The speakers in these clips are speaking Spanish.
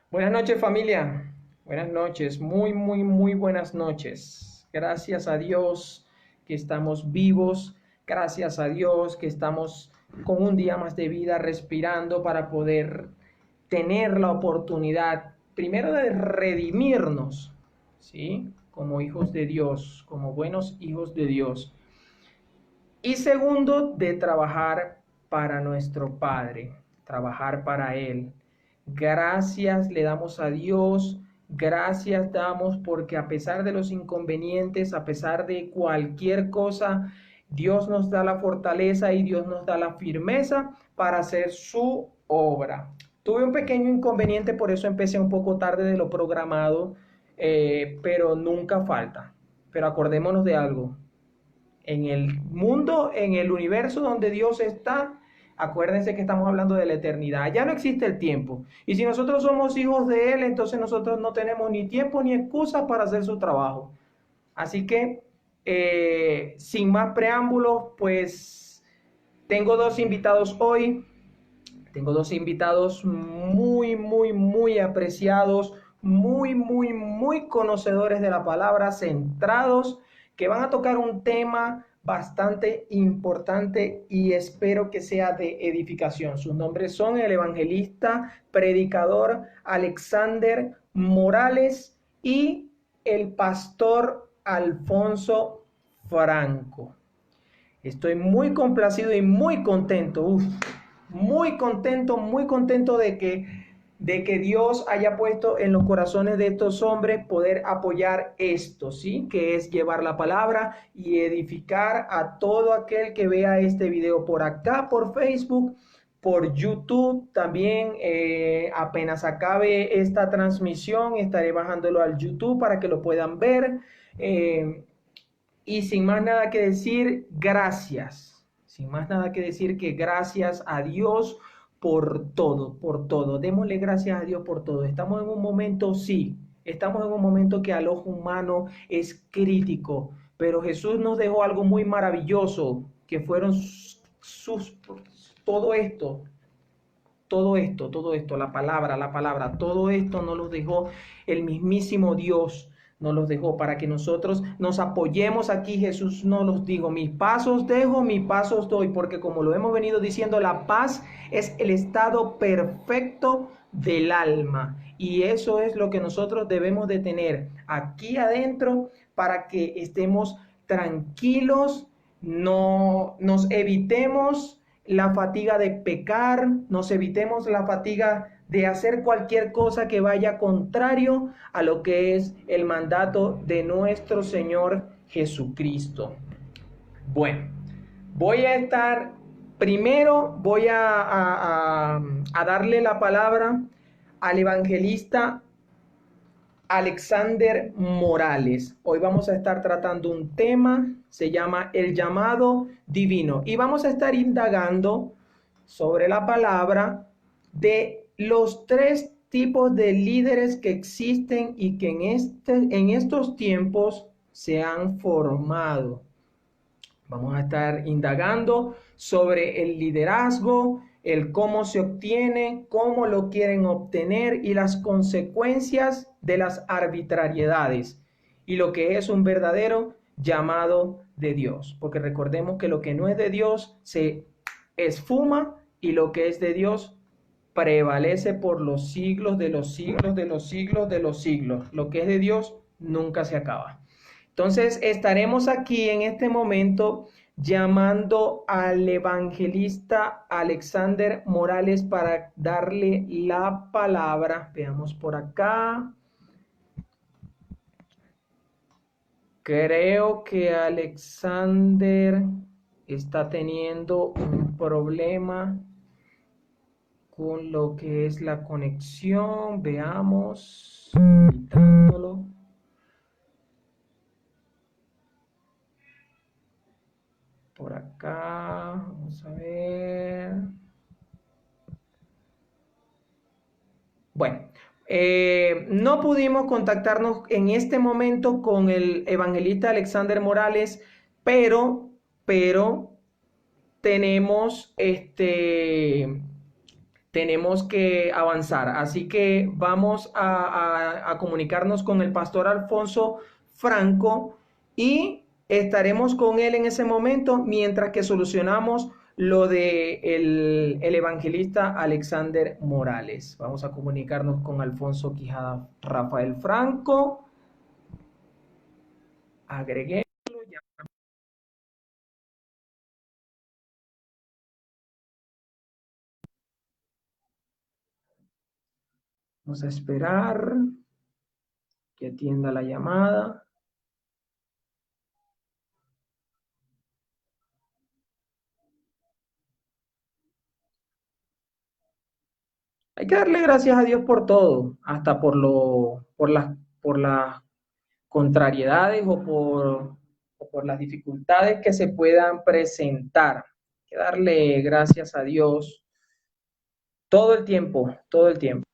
Buenas noches, familia. Buenas noches, muy buenas noches. Gracias a Dios que estamos vivos. Gracias a Dios que estamos con un día más de vida respirando para poder tener la oportunidad, primero, de redimirnos, ¿sí? Como hijos de Dios, como buenos hijos de Dios. Y segundo, de trabajar para nuestro Padre, trabajar para Él. Gracias le damos a Dios, gracias damos porque a pesar de los inconvenientes, a pesar de cualquier cosa, Dios nos da la fortaleza y Dios nos da la firmeza para hacer su obra. Tuve un pequeño inconveniente, por eso empecé un poco tarde de lo programado, pero nunca falta. Pero acordémonos de algo, en el mundo, en el universo donde Dios está, acuérdense que estamos hablando de la eternidad. Ya no existe el tiempo. Y si nosotros somos hijos de Él, entonces nosotros no tenemos ni tiempo ni excusa para hacer su trabajo. Así que, sin más preámbulos, pues tengo dos invitados hoy. Tengo dos invitados muy apreciados, muy conocedores de la palabra, centrados, que van a tocar un tema bastante importante y espero que sea de edificación. Sus nombres son el evangelista, predicador Alexander Morales y el pastor Alfonso Franco. Estoy muy complacido y muy contento, muy contento de que Dios haya puesto en los corazones de estos hombres poder apoyar esto, ¿sí? Que es llevar la palabra y edificar a todo aquel que vea este video por acá, por Facebook, por YouTube. También apenas acabe esta transmisión, estaré bajándolo al YouTube para que lo puedan ver. Y sin más nada que decir, gracias. Sin más nada que decir que gracias a Dios por todo, por todo. Démosle gracias a Dios por todo. Estamos en un momento, sí, estamos en un momento que al ojo humano es crítico, pero Jesús nos dejó algo muy maravilloso, que fueron todo esto, la palabra, todo esto nos lo dejó el mismísimo Dios, nos los dejó para que nosotros nos apoyemos aquí. Jesús nos los dijo: mis pasos dejo, mis pasos doy, porque como lo hemos venido diciendo, la paz es el estado perfecto del alma. Y eso es lo que nosotros debemos de tener aquí adentro para que estemos tranquilos, no nos evitemos la fatiga de pecar, nos evitemos la fatiga de hacer cualquier cosa que vaya contrario a lo que es el mandato de nuestro Señor Jesucristo. Bueno, voy a estar, primero voy a darle la palabra al evangelista Alexander Morales. Hoy vamos a estar tratando un tema, se llama el llamado divino, y vamos a estar indagando sobre la palabra de los tres tipos de líderes que existen y que en estos tiempos se han formado. Vamos a estar indagando sobre el liderazgo, el cómo se obtiene, cómo lo quieren obtener y las consecuencias de las arbitrariedades y lo que es un verdadero llamado de Dios. Porque recordemos que lo que no es de Dios se esfuma y lo que es de Dios prevalece por los siglos de los siglos de los siglos de los siglos. Lo que es de Dios nunca se acaba. Entonces estaremos aquí en este momento llamando al evangelista Alexander Morales para darle la palabra. Veamos por acá. Creo que Alexander está teniendo un problema con lo que es la conexión. Veamos, invitándolo. Por acá, vamos a ver. Bueno, no pudimos contactarnos en este momento con el evangelista Alexander Morales, pero tenemos tenemos que avanzar. Así que vamos a comunicarnos con el pastor Alfonso Franco y estaremos con él en ese momento mientras que solucionamos lo de el evangelista Alexander Morales. Vamos a comunicarnos con Alfonso Quijada Rafael Franco. Agregué. Vamos a esperar que atienda la llamada. Hay que darle gracias a Dios por todo, hasta por las contrariedades o por las dificultades que se puedan presentar. Hay que darle gracias a Dios todo el tiempo, todo el tiempo.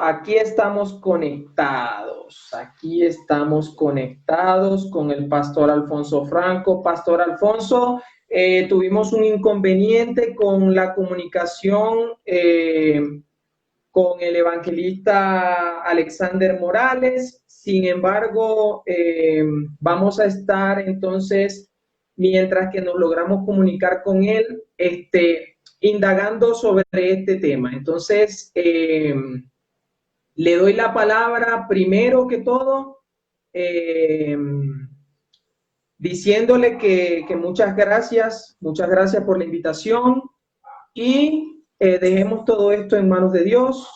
Aquí estamos conectados con el pastor Alfonso Franco. Pastor Alfonso, tuvimos un inconveniente con la comunicación con el evangelista Alexander Morales. Sin embargo, vamos a estar entonces, mientras que nos logramos comunicar con él, indagando sobre este tema. Entonces, le doy la palabra primero que todo, diciéndole que muchas gracias por la invitación y dejemos todo esto en manos de Dios.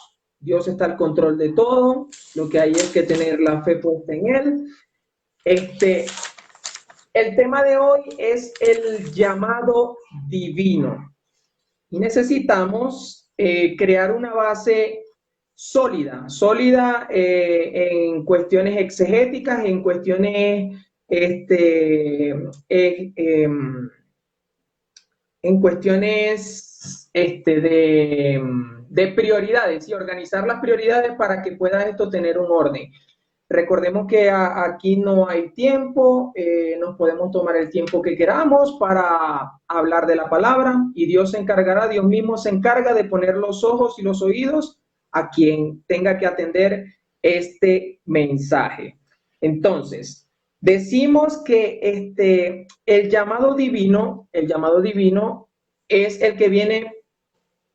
Dios está al control de todo, lo que hay es que tener la fe puesta en Él. El tema de hoy es el llamado divino y necesitamos crear una base sólida en cuestiones exegéticas, en cuestiones en cuestiones de prioridades y organizar las prioridades para que pueda esto tener un orden. Recordemos que aquí no hay tiempo, nos podemos tomar el tiempo que queramos para hablar de la palabra y Dios se encargará, Dios mismo se encarga de poner los ojos y los oídos a quien tenga que atender este mensaje. Entonces, decimos que el llamado divino es el que viene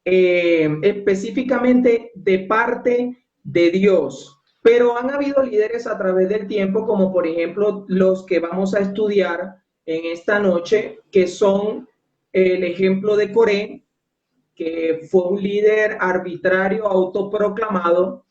específicamente de parte de Dios. Pero han habido líderes a través del tiempo, como por ejemplo los que vamos a estudiar en esta noche, que son el ejemplo de Coré, que fue un líder arbitrario autoproclamado,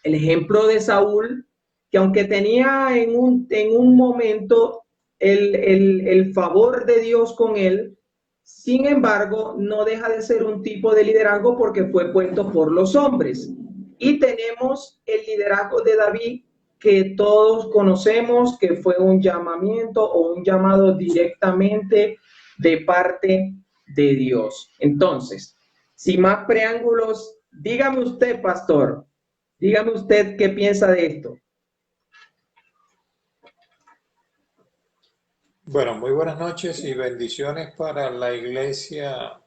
el ejemplo de Saúl, que aunque tenía en un momento el favor de Dios con él, sin embargo, no deja de ser un tipo de liderazgo porque fue puesto por los hombres. Y tenemos el liderazgo de David, que todos conocemos, que fue un llamamiento o un llamado directamente de parte de Dios. Entonces, sin más preámbulos, dígame usted, pastor, dígame usted qué piensa de esto. Bueno, muy buenas noches y bendiciones para la Iglesia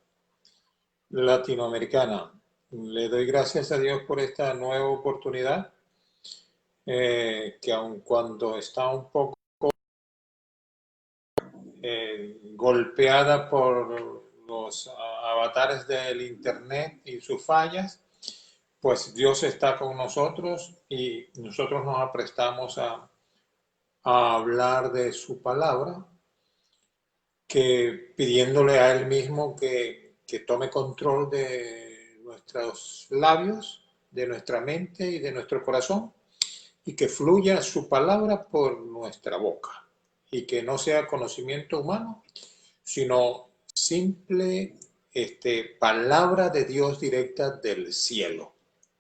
Latinoamericana. Le doy gracias a Dios por esta nueva oportunidad, que aun cuando está un poco golpeada por los avatares del Internet y sus fallas, pues Dios está con nosotros y nosotros nos aprestamos a hablar de su palabra, que pidiéndole a Él mismo que tome control de nuestros labios, de nuestra mente y de nuestro corazón, y que fluya su palabra por nuestra boca, y que no sea conocimiento humano, sino simple palabra de Dios directa del cielo.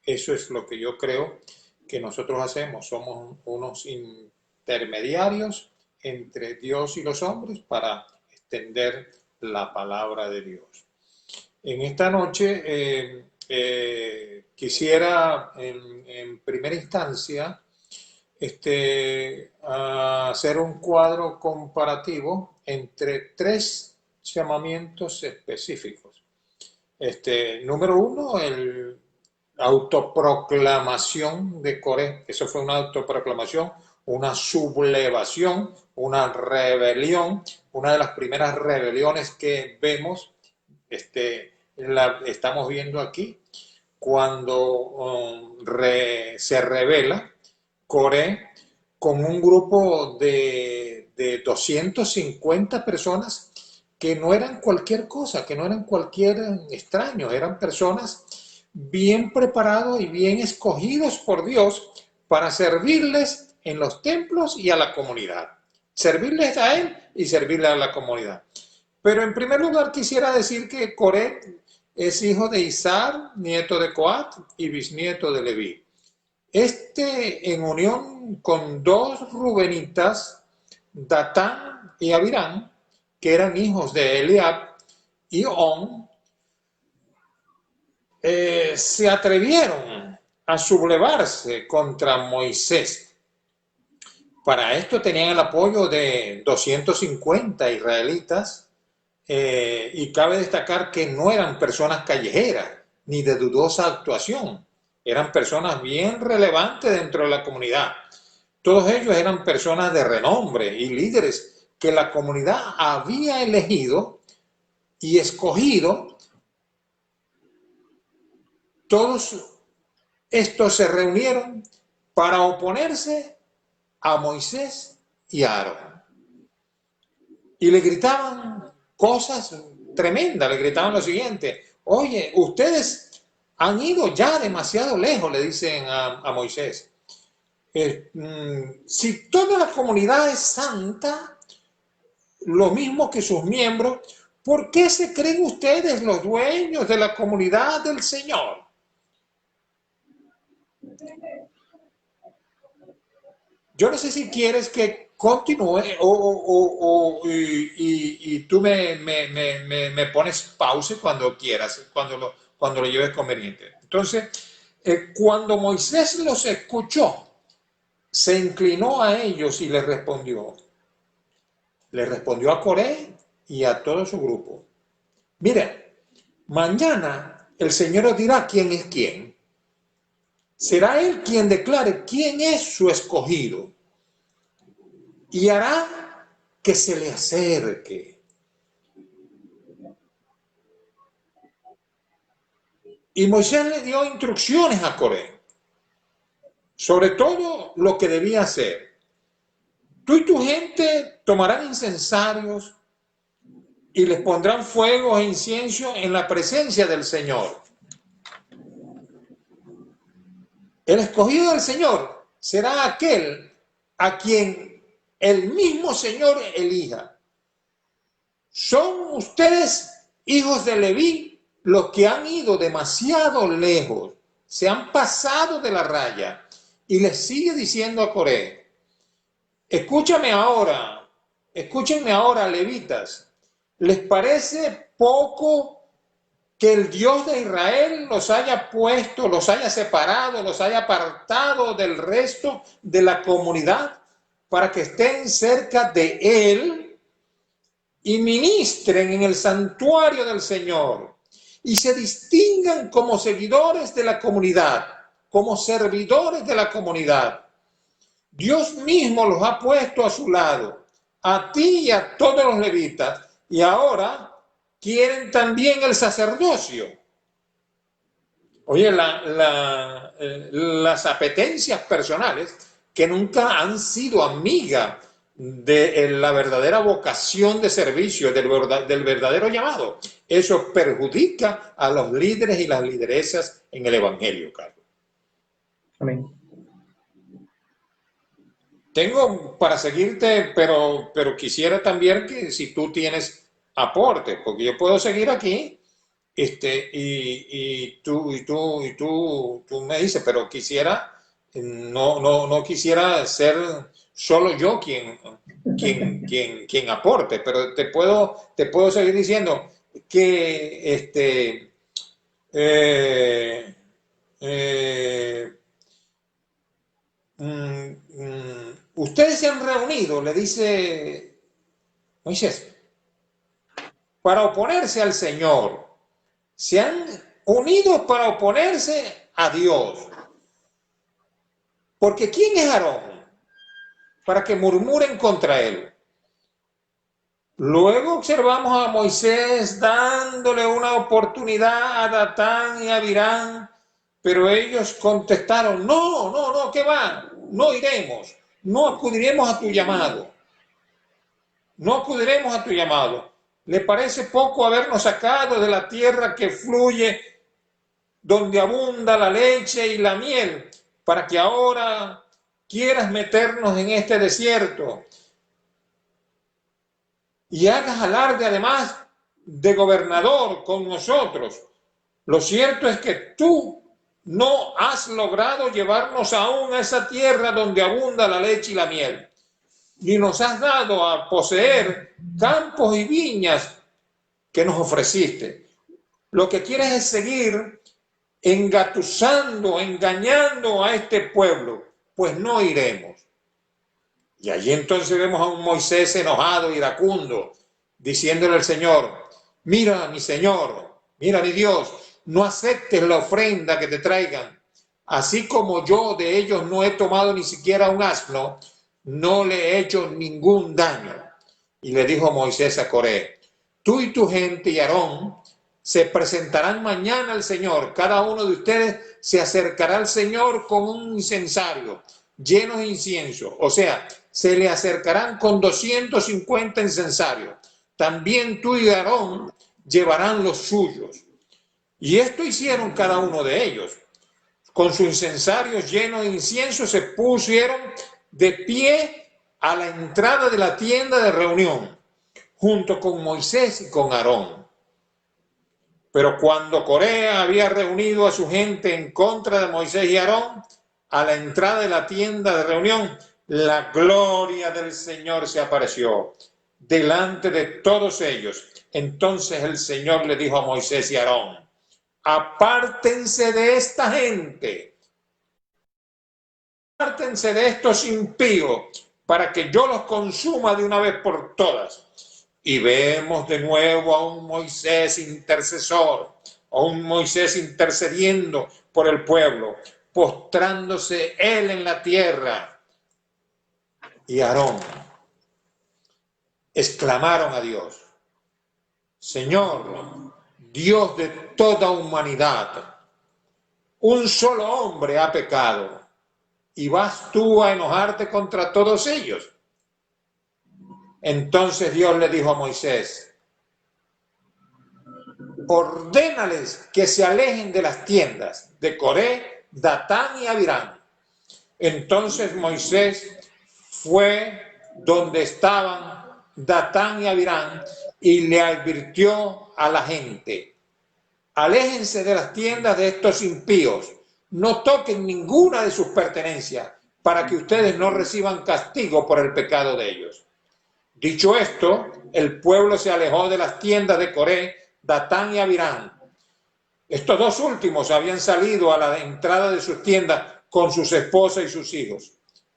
Eso es lo que yo creo que nosotros hacemos. Somos unos intermediarios entre Dios y los hombres para extender la palabra de Dios. En esta noche quisiera en primera instancia hacer un cuadro comparativo entre tres llamamientos específicos. Número uno, el autoproclamación de Coré. Eso fue una autoproclamación, una sublevación, una rebelión, una de las primeras rebeliones que vemos, la estamos viendo aquí, cuando se revela Coré con un grupo de 250 personas que no eran cualquier cosa, que no eran cualquier extraño, eran personas bien preparados y bien escogidos por Dios para servirles en los templos y a la comunidad. Servirles a Él y servirle a la comunidad. Pero en primer lugar quisiera decir que Coré es hijo de Izar, nieto de Coat y bisnieto de Leví. En unión con dos rubenitas, Datán y Abirán, que eran hijos de Eliab y On, se atrevieron a sublevarse contra Moisés. Para esto tenían el apoyo de 250 israelitas, y cabe destacar que no eran personas callejeras ni de dudosa actuación, eran personas bien relevantes dentro de la comunidad. Todos ellos eran personas de renombre y líderes que la comunidad había elegido y escogido. Todos estos se reunieron para oponerse a Moisés y a Aarón. Y le gritaban cosas tremendas, le gritaban lo siguiente: oye, ustedes han ido ya demasiado lejos, le dicen a Moisés. Si toda la comunidad es santa, lo mismo que sus miembros, ¿por qué se creen ustedes los dueños de la comunidad del Señor? Yo no sé si quieres que continúe y tú me pones pausa cuando quieras, cuando lo lleves conveniente. Entonces, cuando Moisés los escuchó, se inclinó a ellos y les respondió. Le respondió a Coré y a todo su grupo: mira, mañana el Señor os dirá quién es quién. Será Él quien declare quién es su escogido y hará que se le acerque. Y Moisés le dio instrucciones a Coré sobre todo lo que debía hacer. Tú y tu gente tomarán incensarios y les pondrán fuego e incienso en la presencia del Señor. El escogido del Señor será aquel a quien el mismo Señor elija. Son ustedes, hijos de Leví, los que han ido demasiado lejos, se han pasado de la raya. Y les sigue diciendo a Coré: escúchame ahora, escúchenme ahora, levitas. ¿Les parece poco que el Dios de Israel los haya puesto, los haya separado, los haya apartado del resto de la comunidad para que estén cerca de Él y ministren en el santuario del Señor y se distingan como seguidores de la comunidad, como servidores de la comunidad? Dios mismo los ha puesto a su lado, a ti y a todos los levitas, y ahora quieren también el sacerdocio. Oye, las apetencias personales que nunca han sido amigas de la verdadera vocación de servicio, del verdadero llamado, eso perjudica a los líderes y las lideresas en el Evangelio, Carlos. Amén. Tengo para seguirte, pero quisiera también que si tú tienes aporte, porque yo puedo seguir aquí, y tú me dices, pero quisiera, no quisiera ser solo yo quien aporte, pero te puedo seguir diciendo que ustedes se han reunido, le dice Moisés, para oponerse al Señor. se han unido para oponerse a Dios. Porque ¿quién es Aarón para que murmuren contra él? Luego observamos a Moisés dándole una oportunidad a Datán y a Abirán, pero ellos contestaron: no, ¿qué va? No iremos, no acudiremos a tu llamado. No acudiremos a tu llamado. ¿Le parece poco habernos sacado de la tierra que fluye, donde abunda la leche y la miel, para que ahora quieras meternos en este desierto y hagas alarde además de gobernador con nosotros? Lo cierto es que tú no has logrado llevarnos aún a esa tierra donde abunda la leche y la miel, ni nos has dado a poseer campos y viñas que nos ofreciste. Lo que quieres es seguir engatusando, engañando a este pueblo, pues no iremos. Y allí entonces vemos a un Moisés enojado, iracundo, diciéndole al Señor: mira, mi Señor, mira, mi Dios, no aceptes la ofrenda que te traigan. Así como yo de ellos no he tomado ni siquiera un asno, no le he hecho ningún daño. Y le dijo Moisés a Coré: tú y tu gente y Aarón se presentarán mañana al Señor. Cada uno de ustedes se acercará al Señor con un incensario lleno de incienso, o sea, se le acercarán con 250 incensarios. También tú y Aarón llevarán los suyos. Y esto hicieron cada uno de ellos. Con sus incensarios llenos de incienso se pusieron de pie a la entrada de la tienda de reunión, junto con Moisés y con Aarón. Pero cuando Corea había reunido a su gente en contra de Moisés y Aarón, a la entrada de la tienda de reunión, la gloria del Señor se apareció delante de todos ellos. Entonces el Señor le dijo a Moisés y a Aarón: apártense de esta gente, apártense de estos impíos, para que yo los consuma de una vez por todas. Y vemos de nuevo a un Moisés intercesor, a un Moisés intercediendo por el pueblo, postrándose él en la tierra. Y Aarón exclamaron a Dios: Señor, Dios de toda humanidad, un solo hombre ha pecado, y vas tú a enojarte contra todos ellos. Entonces Dios le dijo a Moisés: ordénales que se alejen de las tiendas de Coré, Datán y Abirán. Entonces Moisés fue donde estaban Datán y Abirán y le advirtió a la gente: aléjense de las tiendas de estos impíos, no toquen ninguna de sus pertenencias, para que ustedes no reciban castigo por el pecado de ellos. Dicho esto, el pueblo se alejó de las tiendas de Coré, Datán y Abirán. Estos dos últimos habían salido a la entrada de sus tiendas con sus esposas y sus hijos.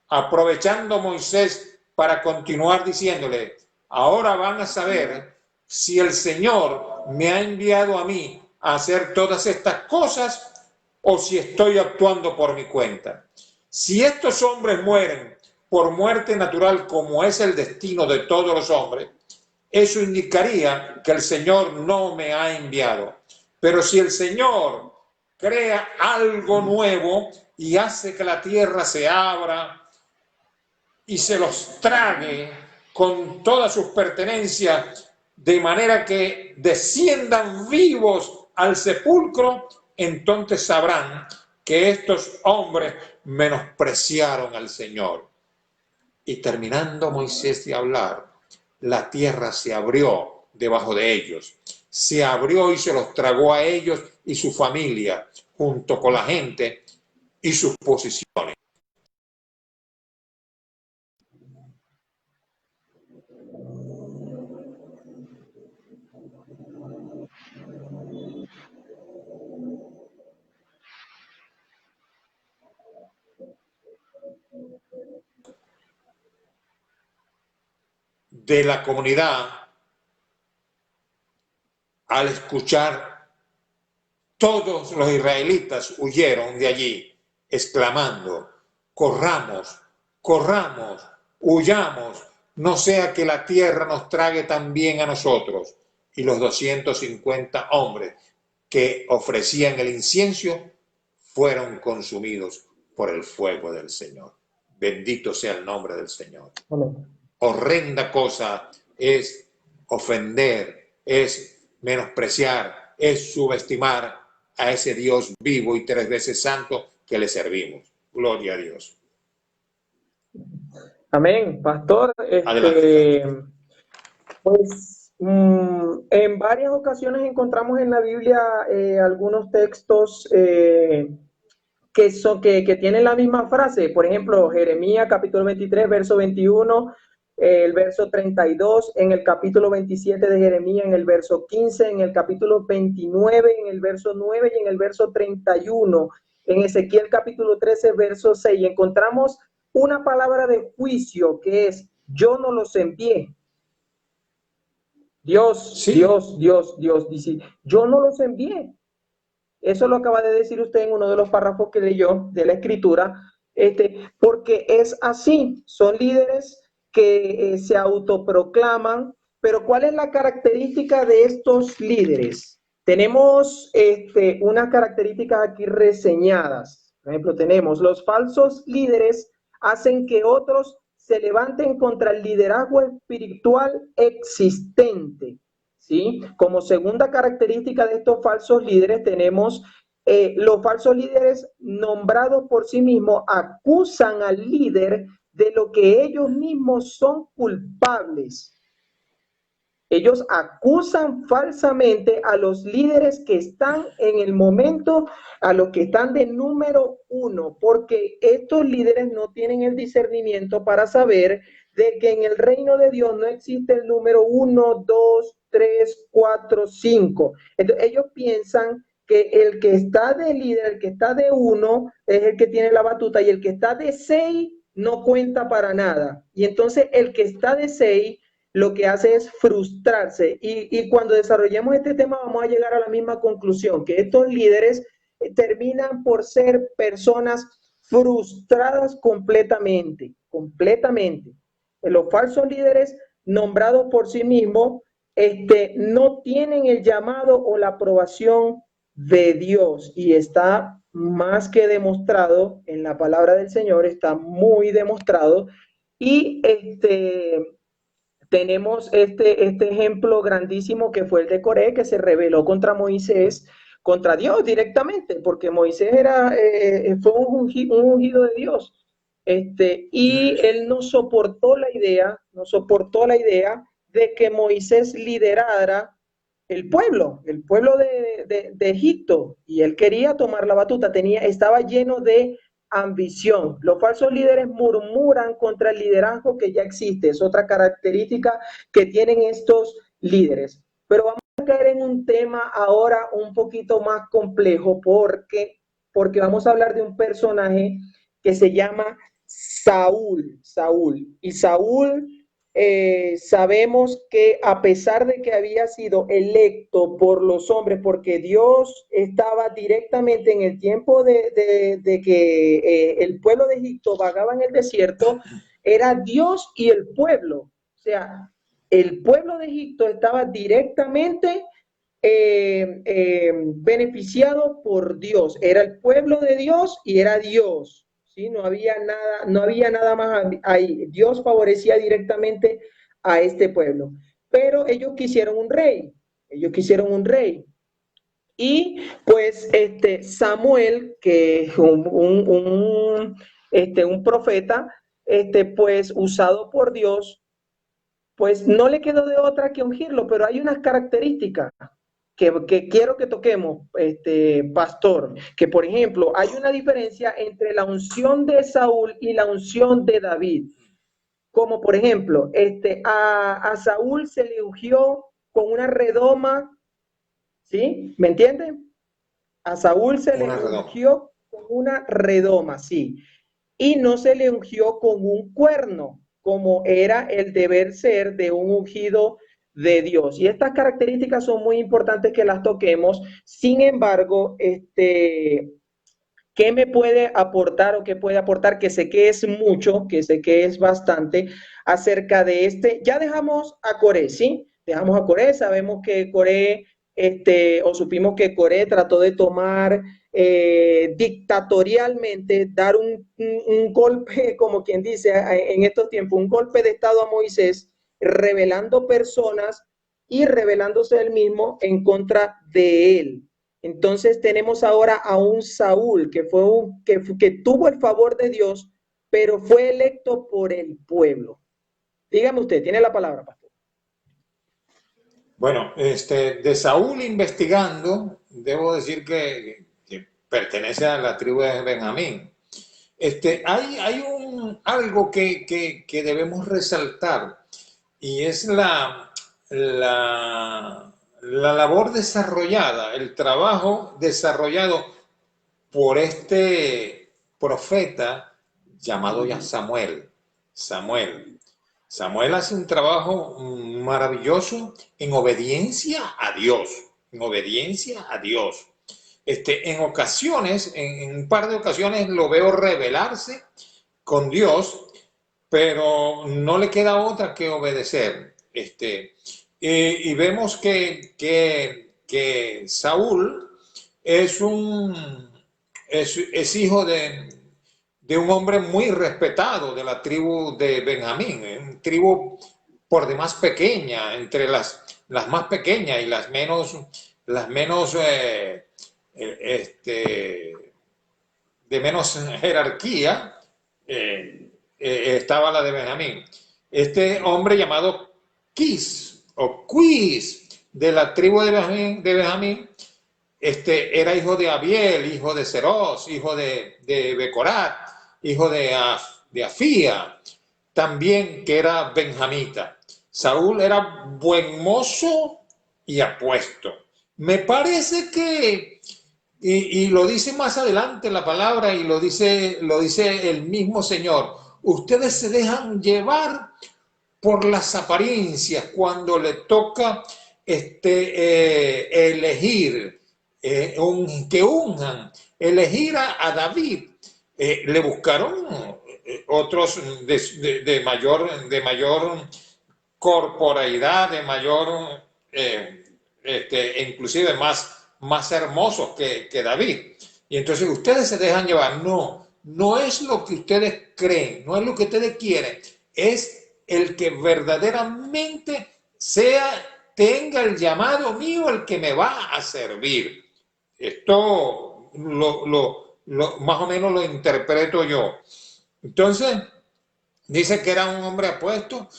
Aprovechando Moisés para continuar diciéndole: ahora van a saber si el Señor me ha enviado a mí a hacer todas estas cosas o si estoy actuando por mi cuenta. Si estos hombres mueren por muerte natural, como es el destino de todos los hombres, eso indicaría que el Señor no me ha enviado. Pero si el Señor crea algo nuevo y hace que la tierra se abra y se los trague con todas sus pertenencias, de manera que desciendan vivos al sepulcro, entonces sabrán que estos hombres menospreciaron al Señor. Y terminando Moisés de hablar, la tierra se abrió debajo de ellos. Se abrió y se los tragó a ellos y su familia, junto con la gente y sus posiciones. De la comunidad al escuchar todos los israelitas huyeron de allí, exclamando: corramos, corramos, huyamos, no sea que la tierra nos trague también a nosotros. Y los 250 hombres que ofrecían el incienso fueron consumidos por el fuego del Señor. Bendito sea el nombre del Señor. Amén. Horrenda cosa es ofender, es menospreciar, es subestimar a ese Dios vivo y 3 veces santo que le servimos. Gloria a Dios. Amén, pastor. Adelante. Pues en varias ocasiones encontramos en la Biblia algunos textos que tienen la misma frase. Por ejemplo, Jeremías capítulo 23, verso 21, el verso 32, en el capítulo 27 de Jeremías, en el verso 15, en el capítulo 29, en el verso 9 y en el verso 31, en Ezequiel capítulo 13, verso 6. Encontramos una palabra de juicio que es: yo no los envié. Dios, Sí. Dios, dice, yo no los envié. Eso lo acaba de decir usted en uno de los párrafos que leyó de la escritura, porque es así, son líderes que se autoproclaman, pero ¿cuál es la característica de estos líderes? Tenemos unas características aquí reseñadas. Por ejemplo, tenemos: los falsos líderes hacen que otros se levanten contra el liderazgo espiritual existente. ¿Sí? Como segunda característica de estos falsos líderes tenemos los falsos líderes nombrados por sí mismos acusan al líder de lo que ellos mismos son culpables. Ellos acusan falsamente a los líderes que están en el momento, a los que están de número 1, porque estos líderes no tienen el discernimiento para saber de que en el reino de Dios no existe el número 1, 2, 3, 4, 5. Entonces, ellos piensan que el que está de líder, el que está de 1, es el que tiene la batuta, y el que está de 6 no cuenta para nada. Y entonces el que está de 6 lo que hace es frustrarse. Y cuando desarrollemos este tema vamos a llegar a la misma conclusión, que estos líderes terminan por ser personas frustradas completamente. Los falsos líderes nombrados por sí mismos no tienen el llamado o la aprobación de Dios, y está más que demostrado en la palabra del Señor, está muy demostrado. Y tenemos este ejemplo grandísimo que fue el de Coré, que se rebeló contra Moisés, contra Dios directamente, porque Moisés fue un ungido de Dios. Y él no soportó la idea de que Moisés liderara el pueblo de Egipto, y él quería tomar la batuta, estaba lleno de ambición. Los falsos líderes murmuran contra el liderazgo que ya existe, es otra característica que tienen estos líderes. Pero vamos a caer en un tema ahora un poquito más complejo, porque vamos a hablar de un personaje que se llama Saúl. Y Saúl, sabemos que a pesar de que había sido electo por los hombres, porque Dios estaba directamente en el tiempo de que el pueblo de Egipto vagaba en el desierto, era Dios y el pueblo. O sea, el pueblo de Egipto estaba directamente beneficiado por Dios. Era el pueblo de Dios y era Dios. ¿Sí? No había nada más ahí. Dios favorecía directamente a este pueblo. Pero ellos quisieron un rey. Y pues Samuel, que es un profeta, pues usado por Dios, pues no le quedó de otra que ungirlo, pero hay unas características que quiero que toquemos, pastor, que por ejemplo hay una diferencia entre la unción de Saúl y la unción de David. Como por ejemplo, a Saúl se le ungió con una redoma, ¿sí? ¿Me entienden? A Saúl se le ungió con una redoma, sí. Y no se le ungió con un cuerno, como era el deber ser de un ungido de Dios. Y estas características son muy importantes que las toquemos. Sin embargo, ¿qué me puede aportar o qué puede aportar? Que sé que es mucho, que sé que es bastante acerca de este. Ya dejamos a Coré, ¿sí? Dejamos a Coré, sabemos que Coré, o supimos que Coré trató de tomar dictatorialmente, dar un golpe, como quien dice en estos tiempos, un golpe de Estado a Moisés, revelando personas y revelándose él mismo en contra de él. Entonces tenemos ahora a un Saúl que tuvo el favor de Dios, pero fue electo por el pueblo. Dígame usted, tiene la palabra, pastor. Bueno, de Saúl investigando, debo decir que pertenece a la tribu de Benjamín. Hay algo que debemos resaltar y es la labor desarrollada, el trabajo desarrollado por este profeta llamado ya Samuel. Samuel. Samuel hace un trabajo maravilloso en obediencia a Dios. En obediencia a Dios. En ocasiones, en un par de ocasiones lo veo rebelarse con Dios, pero no le queda otra que obedecer. Y vemos que Saúl es es hijo de un hombre muy respetado de la tribu de Benjamín, una tribu por demás pequeña, entre las más pequeñas y las menos de menos jerarquía, estaba la de Benjamín. Este hombre llamado Quis o Quis de la tribu de Benjamín, era hijo de Abiel, hijo de Zeros, hijo de Becorat, hijo de Afía, también que era benjamita. Saúl era buen mozo y apuesto. Me parece que, y lo dice más adelante la palabra, y lo dice el mismo Señor, ustedes se dejan llevar por las apariencias cuando le toca elegir, que unjan, elegir a David. Le buscaron otros de mayor corporeidad, de mayor, inclusive más hermosos que David. Y entonces ustedes se dejan llevar. No, no es lo que ustedes creen, no es lo que ustedes quieren, es el que verdaderamente tenga el llamado mío, el que me va a servir. Esto más o menos lo interpreto yo. Entonces, dice que era un hombre apuesto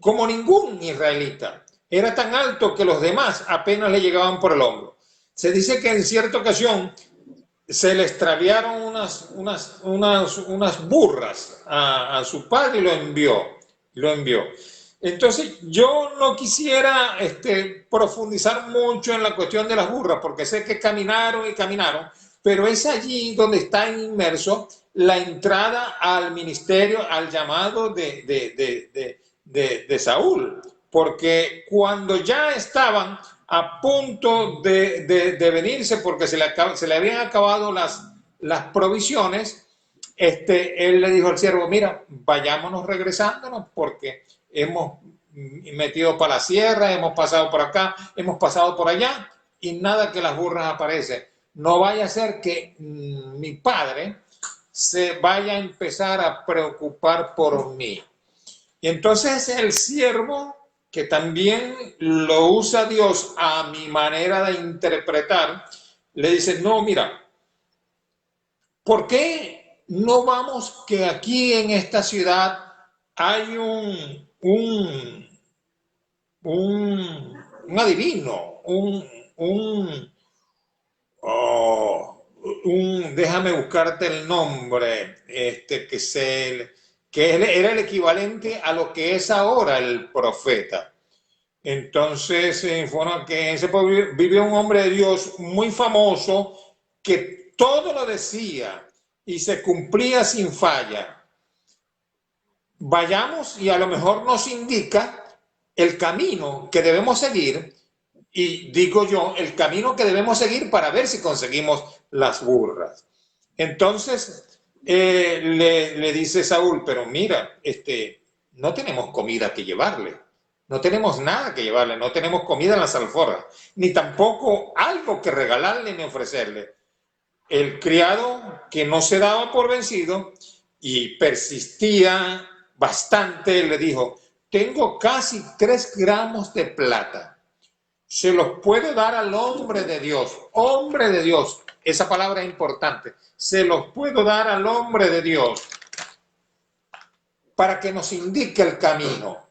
como ningún israelita. Era tan alto que los demás apenas le llegaban por el hombro. Se dice que en cierta ocasión se le extraviaron unas burras a su padre y lo envió. Entonces yo no quisiera profundizar mucho en la cuestión de las burras, porque sé que caminaron y caminaron, pero es allí donde está inmerso la entrada al ministerio, al llamado de Saúl, porque cuando ya estaban a punto de venirse, porque se le habían acabado las provisiones, él le dijo al siervo, mira, vayámonos regresándonos porque hemos metido para la sierra, hemos pasado por acá, hemos pasado por allá y nada que las burras aparecen. No vaya a ser que mi padre se vaya a empezar a preocupar por mí. Y entonces el siervo, que también lo usa Dios a mi manera de interpretar, le dice, no, mira, ¿por qué no vamos que aquí en esta ciudad hay un adivino, oh, déjame buscarte el nombre, que era el equivalente a lo que es ahora el profeta. Entonces se informa que en ese pueblo vivió un hombre de Dios muy famoso que todo lo decía y se cumplía sin falla. Vayamos y a lo mejor nos indica el camino que debemos seguir, y digo yo, el camino que debemos seguir para ver si conseguimos las burras. Entonces le dice Saúl, pero mira, no tenemos comida que llevarle, no tenemos nada que llevarle, no tenemos comida en las alforjas, ni tampoco algo que regalarle ni ofrecerle. El criado, que no se daba por vencido y persistía bastante, le dijo, tengo casi 3 gramos de plata, se los puedo dar al hombre de Dios, esa palabra es importante, se los puedo dar al hombre de Dios para que nos indique el camino.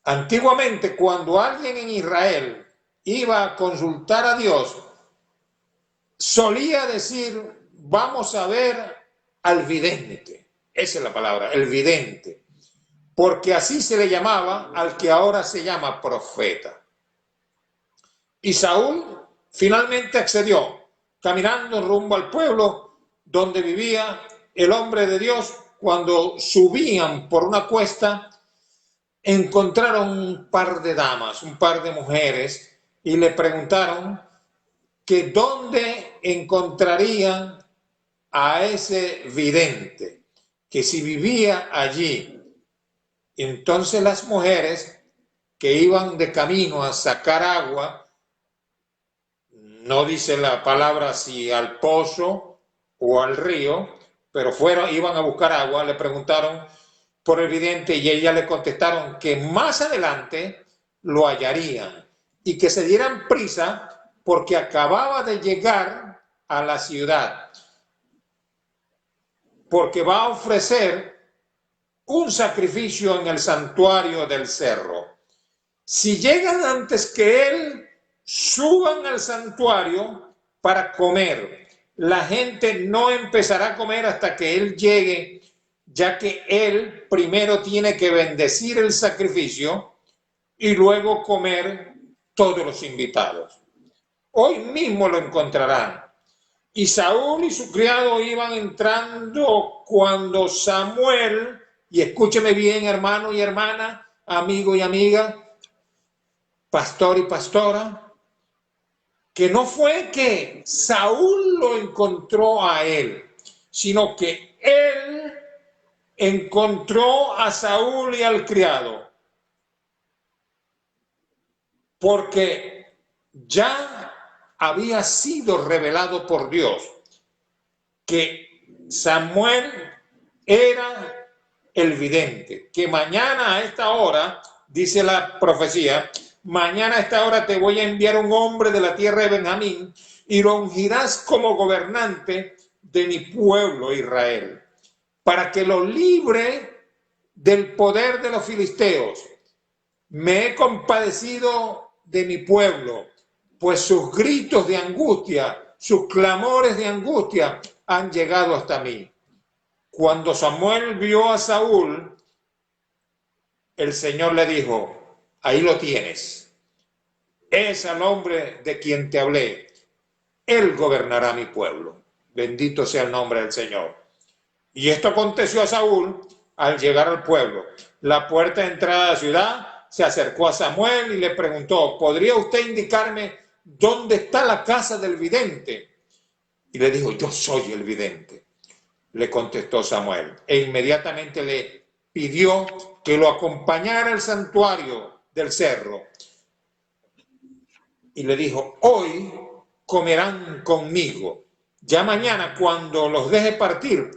Antiguamente, cuando alguien en Israel iba a consultar a Dios, solía decir, vamos a ver al vidente. Esa es la palabra, el vidente. Porque así se le llamaba al que ahora se llama profeta. Y Saúl finalmente accedió, caminando rumbo al pueblo donde vivía el hombre de Dios. Cuando subían por una cuesta, encontraron un par de damas, un par de mujeres, y le preguntaron que dónde encontrarían a ese vidente, que si vivía allí. Entonces las mujeres que iban de camino a sacar agua, no dice la palabra si al pozo o al río, pero iban a buscar agua, le preguntaron por el vidente y ellas le contestaron que más adelante lo hallarían y que se dieran prisa porque acababa de llegar a la ciudad, porque va a ofrecer un sacrificio en el santuario del cerro. Si llegan antes que él, suban al santuario para comer. La gente no empezará a comer hasta que él llegue, ya que él primero tiene que bendecir el sacrificio y luego comer todos los invitados. Hoy mismo lo encontrarán. Y Saúl y su criado iban entrando cuando Samuel, y escúcheme bien, hermano y hermana, amigo y amiga, pastor y pastora, que no fue que Saúl lo encontró a él, sino que él encontró a Saúl y al criado, porque ya había sido revelado por Dios que Samuel era el vidente, que mañana a esta hora, dice la profecía, mañana a esta hora te voy a enviar un hombre de la tierra de Benjamín y lo ungirás como gobernante de mi pueblo Israel, para que lo libre del poder de los filisteos. Me he compadecido de mi pueblo, pues sus gritos de angustia, sus clamores de angustia han llegado hasta mí. Cuando Samuel vio a Saúl, el Señor le dijo, ahí lo tienes, es el hombre de quien te hablé, él gobernará mi pueblo. Bendito sea el nombre del Señor. Y esto aconteció a Saúl al llegar al pueblo. La puerta de entrada de la ciudad se acercó a Samuel y le preguntó, ¿podría usted indicarme dónde está la casa del vidente? Y le dijo, yo soy el vidente, le contestó Samuel. E inmediatamente le pidió que lo acompañara al santuario del cerro. Y le dijo, hoy comerán conmigo. Ya mañana, cuando los deje partir,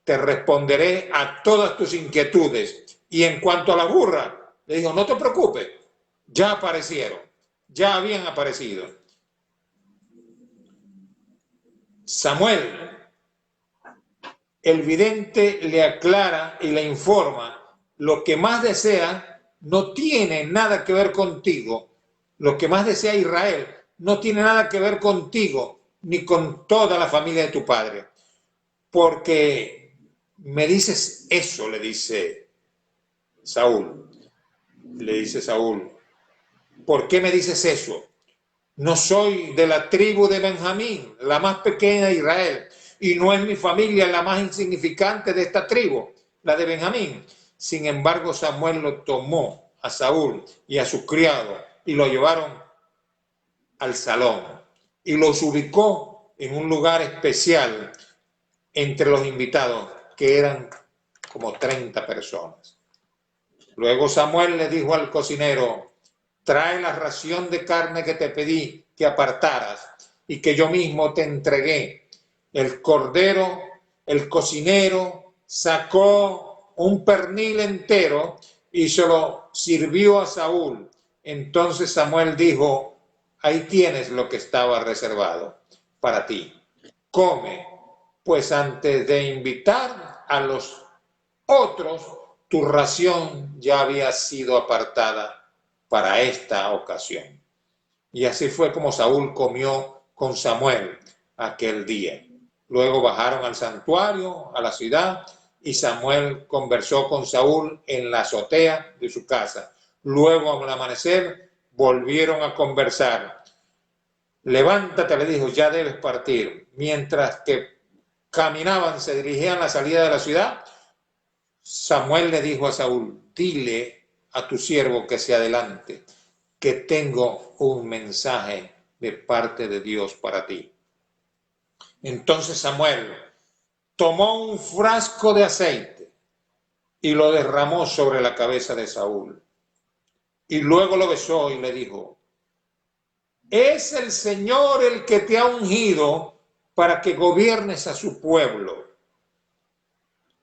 te responderé a todas tus inquietudes. Y en cuanto a la burra, le dijo, no te preocupes, ya aparecieron, ya habían aparecido. Samuel, el vidente, le aclara y le informa, lo que más desea no tiene nada que ver contigo, lo que más desea Israel no tiene nada que ver contigo, ni con toda la familia de tu padre, porque me dices eso, le dice Saúl, ¿por qué me dices eso? No soy de la tribu de Benjamín, la más pequeña de Israel, y no es mi familia la más insignificante de esta tribu, la de Benjamín. Sin embargo, Samuel lo tomó a Saúl y a su criado y lo llevaron al salón y los ubicó en un lugar especial entre los invitados, que eran como 30 personas. Luego Samuel le dijo al cocinero: trae la ración de carne que te pedí que apartaras y que yo mismo te entregué. El cordero, el cocinero sacó un pernil entero y se lo sirvió a Saúl. Entonces Samuel dijo: ahí tienes lo que estaba reservado para ti. Come, pues antes de invitar a los otros, tu ración ya había sido apartada para esta ocasión. Y así fue como Saúl comió con Samuel aquel día. Luego bajaron al santuario, a la ciudad, y Samuel conversó con Saúl en la azotea de su casa. Luego, al amanecer, volvieron a conversar. Levántate, le dijo, ya debes partir. Mientras que caminaban, se dirigían a la salida de la ciudad, Samuel le dijo a Saúl: dile a tu siervo que se adelante, que tengo un mensaje de parte de Dios para ti. Entonces Samuel tomó un frasco de aceite y lo derramó sobre la cabeza de Saúl. Y luego lo besó y le dijo: es el Señor el que te ha ungido para que gobiernes a su pueblo.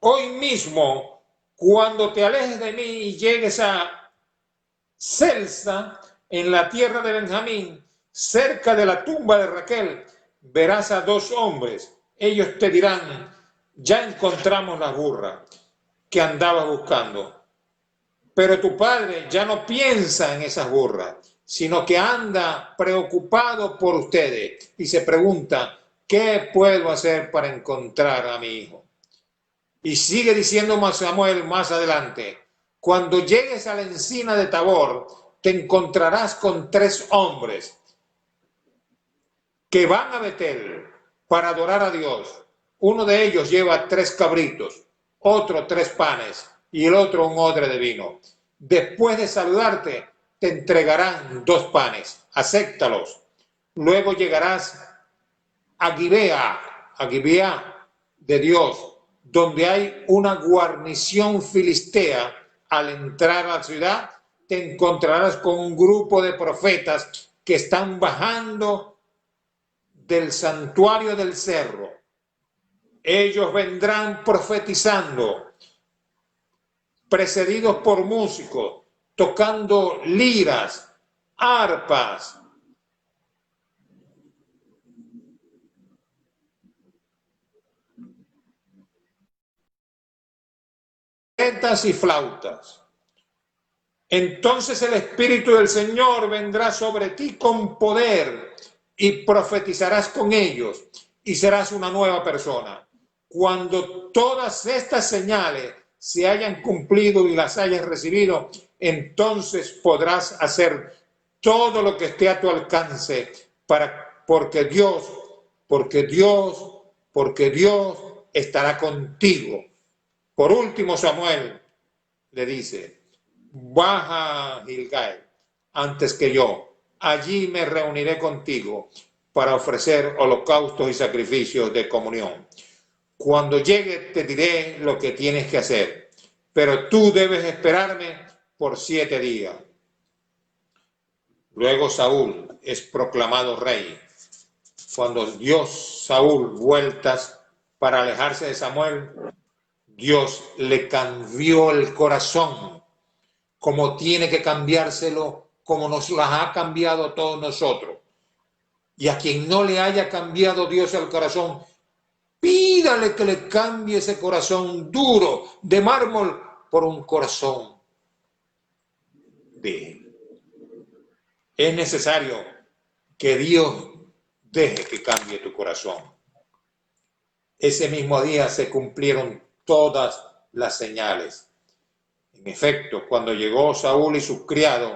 Hoy mismo, cuando te alejes de mí y llegues a Celsa, en la tierra de Benjamín, cerca de la tumba de Raquel, verás a dos hombres. Ellos te dirán: ya encontramos la burra que andabas buscando. Pero tu padre ya no piensa en esas burras, sino que anda preocupado por ustedes y se pregunta: ¿qué puedo hacer para encontrar a mi hijo? Y sigue diciendo Samuel más adelante: cuando llegues a la encina de Tabor, te encontrarás con 3 hombres que van a Betel para adorar a Dios. Uno de ellos lleva 3 cabritos, otro 3 panes y el otro un odre de vino. Después de saludarte, te entregarán 2 panes. Acéptalos. Luego llegarás a Gibeá de Dios, donde hay una guarnición filistea. Al entrar a la ciudad, te encontrarás con un grupo de profetas que están bajando del santuario del cerro. Ellos vendrán profetizando, precedidos por músicos, tocando liras, arpas, y flautas. Entonces el Espíritu del Señor vendrá sobre ti con poder y profetizarás con ellos y serás una nueva persona. Cuando todas estas señales se hayan cumplido y las hayas recibido, entonces podrás hacer todo lo que esté a tu alcance porque Dios estará contigo. Por último, Samuel le dice: baja a Gilgal antes que yo. Allí me reuniré contigo para ofrecer holocaustos y sacrificios de comunión. Cuando llegue te diré lo que tienes que hacer, pero tú debes esperarme por 7 días. Luego Saúl es proclamado rey. Cuando dio Saúl vueltas para alejarse de Samuel, Dios le cambió el corazón, como tiene que cambiárselo, como nos las ha cambiado a todos nosotros. Y a quien no le haya cambiado Dios el corazón, pídale que le cambie ese corazón duro de mármol por un corazón de él. Es necesario que Dios deje que cambie tu corazón. Ese mismo día se cumplieron todas las señales. En efecto, cuando llegó Saúl y sus criados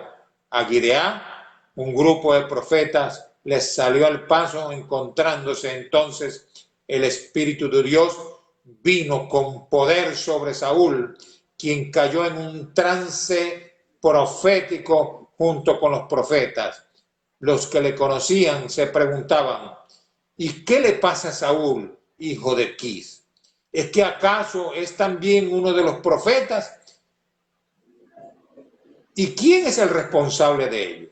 a Gibeá, un grupo de profetas les salió al paso. Encontrándose entonces el Espíritu de Dios, vino con poder sobre Saúl, quien cayó en un trance profético junto con los profetas. Los que le conocían se preguntaban, ¿y qué le pasa a Saúl, hijo de Quis? ¿Es que acaso es también uno de los profetas? ¿Y quién es el responsable de ello?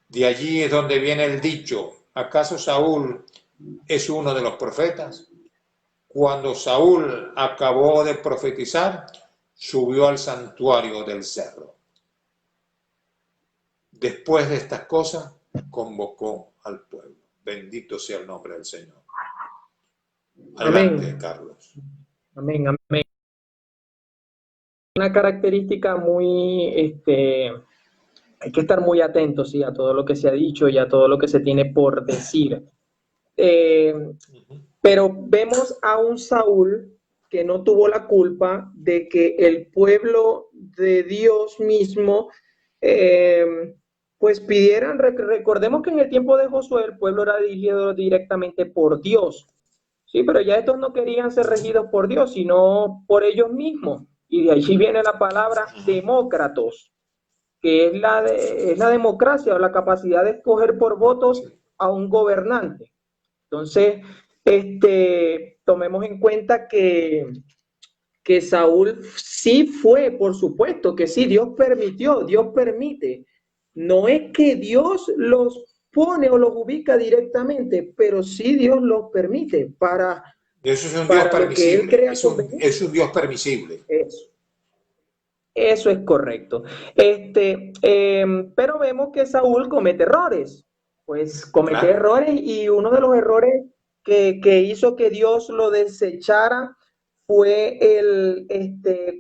De allí es donde viene el dicho, ¿acaso Saúl es uno de los profetas? Cuando Saúl acabó de profetizar, subió al santuario del cerro. Después de estas cosas, convocó al pueblo. Bendito sea el nombre del Señor. Adelante, Amén. Carlos. Amén, amén. Una característica muy, hay que estar muy atentos, sí, a todo lo que se ha dicho y a todo lo que se tiene por decir. Pero vemos a un Saúl que no tuvo la culpa de que el pueblo de Dios mismo, pues pidieran, recordemos que en el tiempo de Josué el pueblo era dirigido directamente por Dios, sí, pero ya estos no querían ser regidos por Dios, sino por ellos mismos. Y de allí viene la palabra demócratos, que es la democracia o la capacidad de escoger por votos a un gobernante. Entonces, tomemos en cuenta que Saúl sí fue, por supuesto, que sí, Dios permitió, Dios permite. No es que Dios los pone o los ubica directamente, pero sí Dios los permite Eso es un Dios para lo que Él permisible, crea conveniente. es un Dios permisible. Eso es correcto. Pero vemos que Saúl comete errores, pues comete Claro. errores y uno de los errores que hizo que Dios lo desechara fue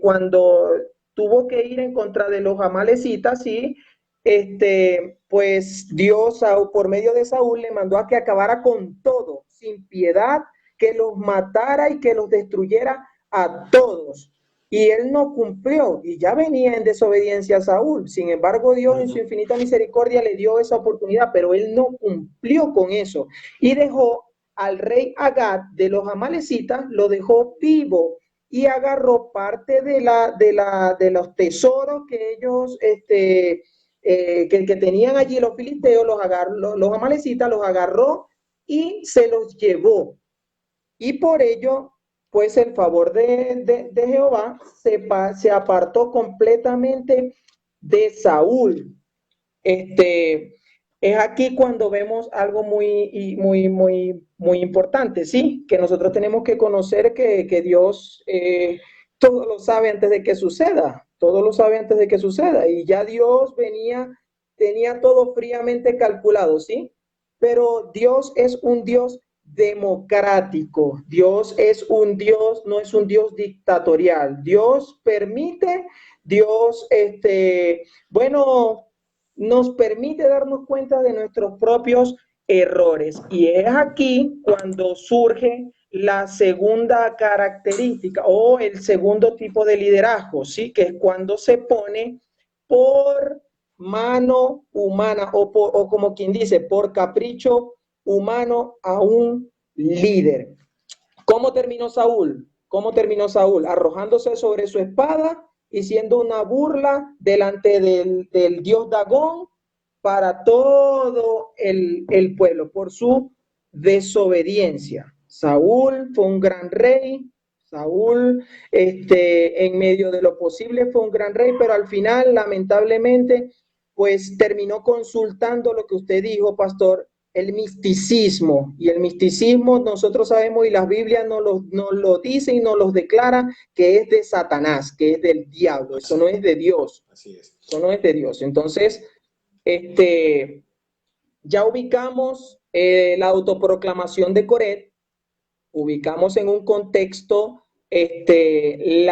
cuando tuvo que ir en contra de los amalecitas y pues Dios por medio de Saúl le mandó a que acabara con todo, sin piedad, que los matara y que los destruyera a todos. Y él no cumplió y ya venía en desobediencia a Saúl. Sin embargo, Dios en su infinita misericordia le dio esa oportunidad, pero él no cumplió con eso y dejó al rey Agag de los amalecitas, lo dejó vivo y agarró parte de los tesoros que ellos, que tenían allí los filisteos, los amalecitas, los agarró y se los llevó. Y por ello, pues el favor de Jehová se apartó completamente de Saúl. Es aquí cuando vemos algo muy importante, ¿sí? Que nosotros tenemos que conocer que Dios todo lo sabe antes de que suceda, todo lo sabe antes de que suceda. Y ya Dios tenía todo fríamente calculado, ¿sí? Pero Dios es un Dios democrático. Dios es un Dios, no es un Dios dictatorial. Dios permite, Dios, bueno, nos permite darnos cuenta de nuestros propios errores. Y es aquí cuando surge la segunda característica o el segundo tipo de liderazgo, ¿sí? Que es cuando se pone por mano humana o como quien dice, por capricho humano a un líder. ¿Cómo terminó Saúl? ¿Cómo terminó Saúl? Arrojándose sobre su espada y siendo una burla delante del dios Dagón para todo el pueblo por su desobediencia. Saúl fue un gran rey, Saúl, en medio de lo posible fue un gran rey, pero al final, lamentablemente, pues terminó consultando lo que usted dijo, pastor, el misticismo. Y el misticismo nosotros sabemos, y las Biblias nos lo dice y nos lo declara, que es de Satanás, que es del diablo. Eso no es de Dios. Así es. Eso no es de Dios. Entonces, ya ubicamos la autoproclamación de Coret, ubicamos en un contexto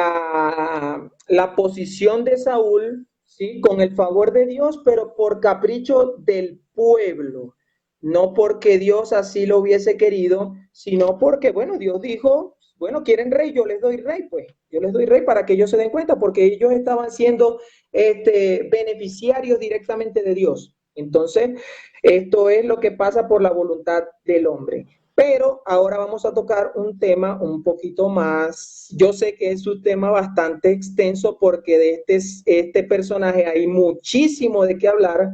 la posición de Saúl, ¿sí? Con el favor de Dios, pero por capricho del pueblo, no porque Dios así lo hubiese querido, sino porque, bueno, Dios dijo, bueno, quieren rey, yo les doy rey, pues, yo les doy rey para que ellos se den cuenta, porque ellos estaban siendo beneficiarios directamente de Dios. Entonces, esto es lo que pasa por la voluntad del hombre. Pero ahora vamos a tocar un tema un poquito más, yo sé que es un tema bastante extenso porque de este personaje hay muchísimo de qué hablar,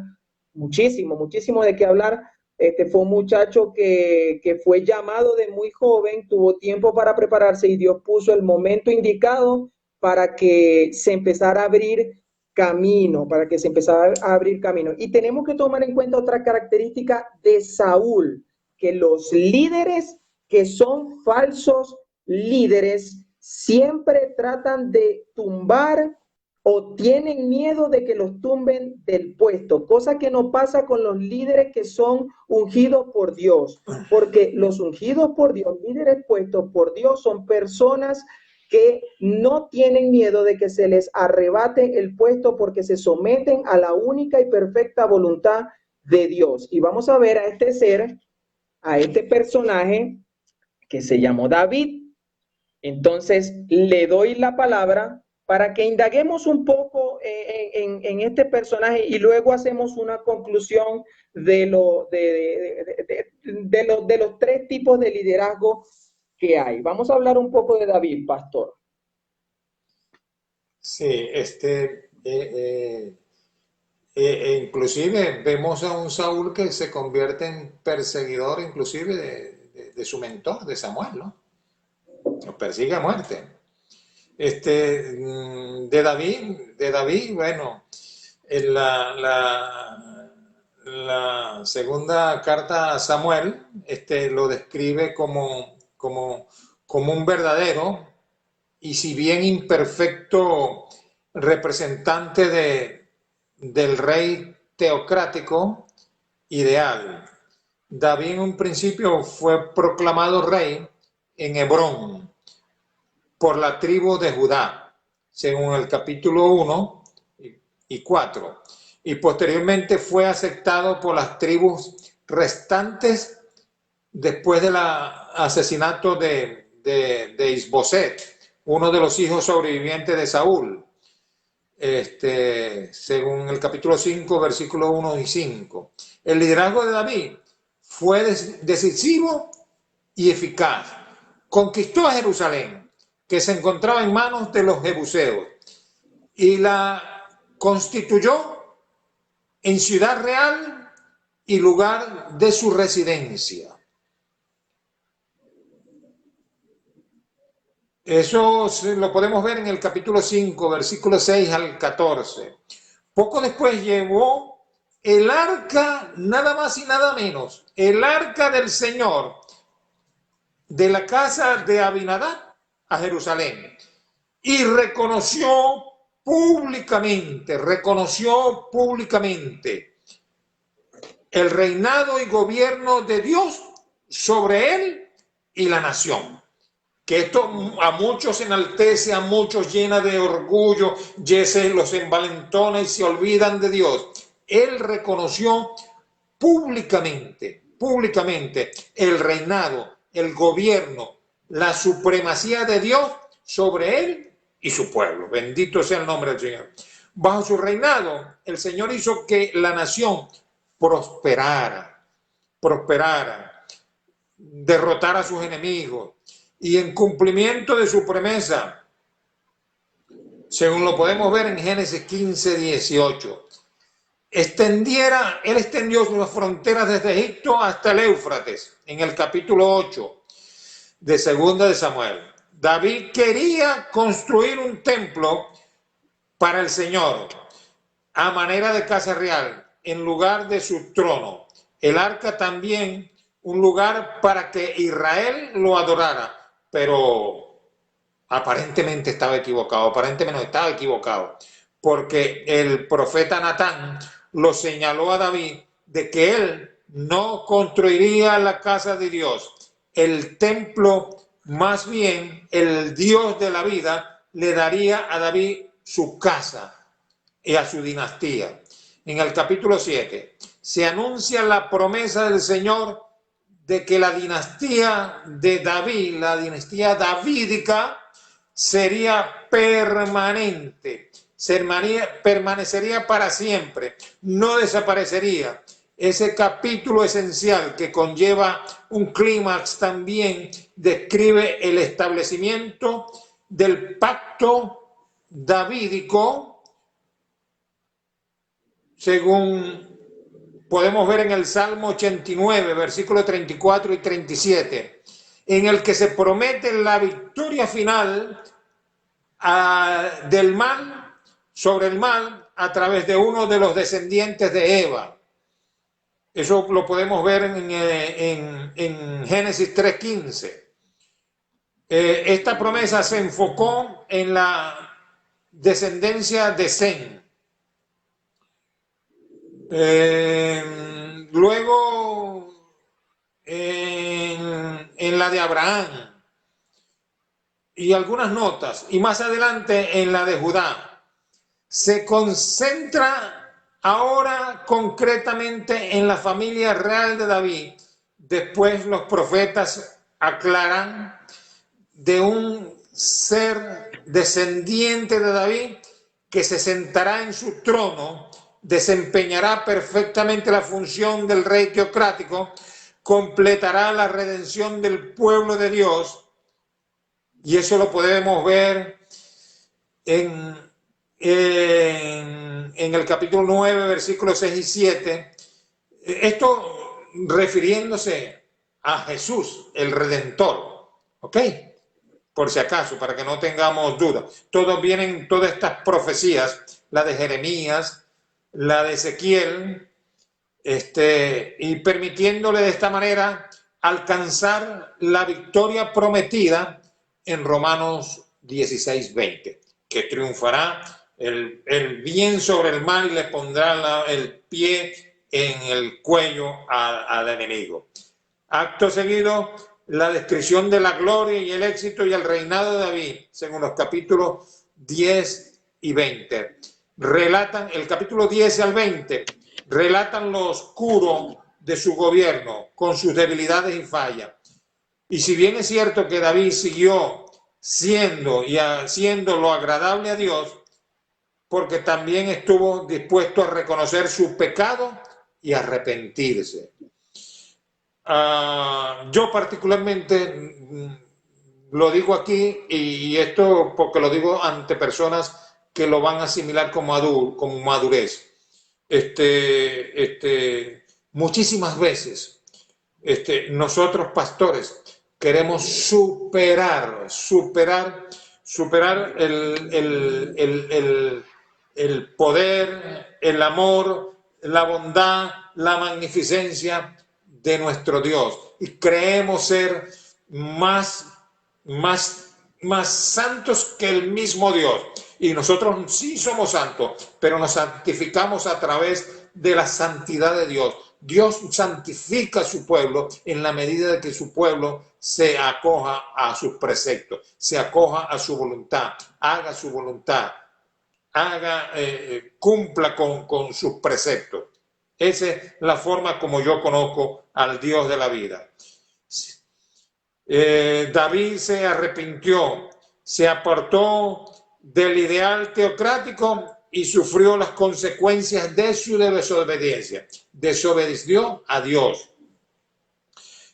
muchísimo, muchísimo de qué hablar. Este fue un muchacho que fue llamado de muy joven, tuvo tiempo para prepararse y Dios puso el momento indicado para que se empezara a abrir camino, para que se empezara a abrir camino. Y tenemos que tomar en cuenta otra característica de Saúl, que los líderes que son falsos líderes siempre tratan de tumbar o tienen miedo de que los tumben del puesto, cosa que no pasa con los líderes que son ungidos por Dios, porque los ungidos por Dios, líderes puestos por Dios, son personas que no tienen miedo de que se les arrebate el puesto porque se someten a la única y perfecta voluntad de Dios. Y vamos a ver a este ser, a este personaje que se llamó David. Entonces le doy la palabra para que indaguemos un poco en este personaje y luego hacemos una conclusión de los tres tipos de liderazgo que hay. Vamos a hablar un poco de David, pastor. Sí, inclusive vemos a un Saúl que se convierte en perseguidor inclusive de su mentor, de Samuel, ¿no? Lo persigue a muerte. De David, bueno, en la segunda carta a Samuel, lo describe como un verdadero y si bien imperfecto representante del rey teocrático ideal. David en un principio fue proclamado rey en Hebrón por la tribu de Judá, según el capítulo 1 y 4, y posteriormente fue aceptado por las tribus restantes después del asesinato de Isboset, uno de los hijos sobrevivientes de Saúl, según el capítulo 5, versículos 1 y 5. El liderazgo de David fue decisivo y eficaz. Conquistó a Jerusalén, que se encontraba en manos de los jebuseos, y la constituyó en ciudad real y lugar de su residencia. Eso lo podemos ver en el capítulo 5, versículos 6 al 14. Poco después llevó el arca, nada más y nada menos, el arca del Señor de la casa de Abinadab a Jerusalén y reconoció públicamente el reinado y gobierno de Dios sobre él y la nación. Que esto a muchos enaltece, a muchos llena de orgullo, los envalentona y se olvidan de Dios. Él reconoció públicamente el reinado, el gobierno, la supremacía de Dios sobre él y su pueblo. Bendito sea el nombre del Señor. Bajo su reinado, el Señor hizo que la nación prosperara, derrotara a sus enemigos, y en cumplimiento de su promesa, según lo podemos ver en Génesis 15, 18, él extendió sus fronteras desde Egipto hasta el Éufrates, en el capítulo 8 de Segunda de Samuel. David quería construir un templo para el Señor, a manera de casa real, en lugar de su trono. El arca también, un lugar para que Israel lo adorara. Pero aparentemente estaba equivocado, porque el profeta Natán lo señaló a David de que él no construiría la casa de Dios, el templo, más bien el Dios de la vida le daría a David su casa y a su dinastía. En el capítulo 7 se anuncia la promesa del Señor de que la dinastía de David, la dinastía davídica, sería permanente, permanecería para siempre, no desaparecería. ese capítulo esencial que conlleva un clímax también describe el establecimiento del pacto davídico, según podemos ver en el Salmo 89, versículos 34 y 37, en el que se promete la victoria final del mal, sobre el mal, a través de uno de los descendientes de Eva. Eso lo podemos ver en Génesis 3:15. Esta promesa se enfocó en la descendencia de Sem. Luego en la de Abraham y algunas notas, y más adelante en la de Judá. Se concentra ahora concretamente en la familia real de David. Después los profetas aclaran de un ser descendiente de David que se sentará en su trono, desempeñará perfectamente la función del rey teocrático, completará la redención del pueblo de Dios, y eso lo podemos ver en el capítulo 9, versículos 6 y 7. Esto refiriéndose a Jesús, el Redentor, ¿ok? Por si acaso, para que no tengamos dudas. Todas estas profecías, la de Jeremías, la de Ezequiel, y permitiéndole de esta manera alcanzar la victoria prometida en Romanos 16:20, que triunfará el bien sobre el mal y le pondrá el pie en el cuello al enemigo. Acto seguido, la descripción de la gloria y el éxito y el reinado de David, según los capítulos 10 y 20. Relatan, el capítulo 10 al 20, relatan lo oscuro de su gobierno, con sus debilidades y fallas. Y si bien es cierto que David siguió siendo y haciendo lo agradable a Dios, porque también estuvo dispuesto a reconocer su pecado y arrepentirse. Yo particularmente lo digo aquí, y esto porque lo digo ante personas que lo van a asimilar como madurez. Muchísimas veces nosotros pastores queremos superar el poder, el amor, la bondad, la magnificencia de nuestro Dios, y creemos ser más santos que el mismo Dios. Y nosotros sí somos santos, pero nos santificamos a través de la santidad de Dios. Dios santifica a su pueblo en la medida de que su pueblo se acoja a sus preceptos, se acoja a su voluntad, haga su voluntad, cumpla con sus preceptos. Esa es la forma como yo conozco al Dios de la vida. David se arrepintió, se apartó del ideal teocrático y sufrió las consecuencias de su desobediencia. Desobedeció a Dios.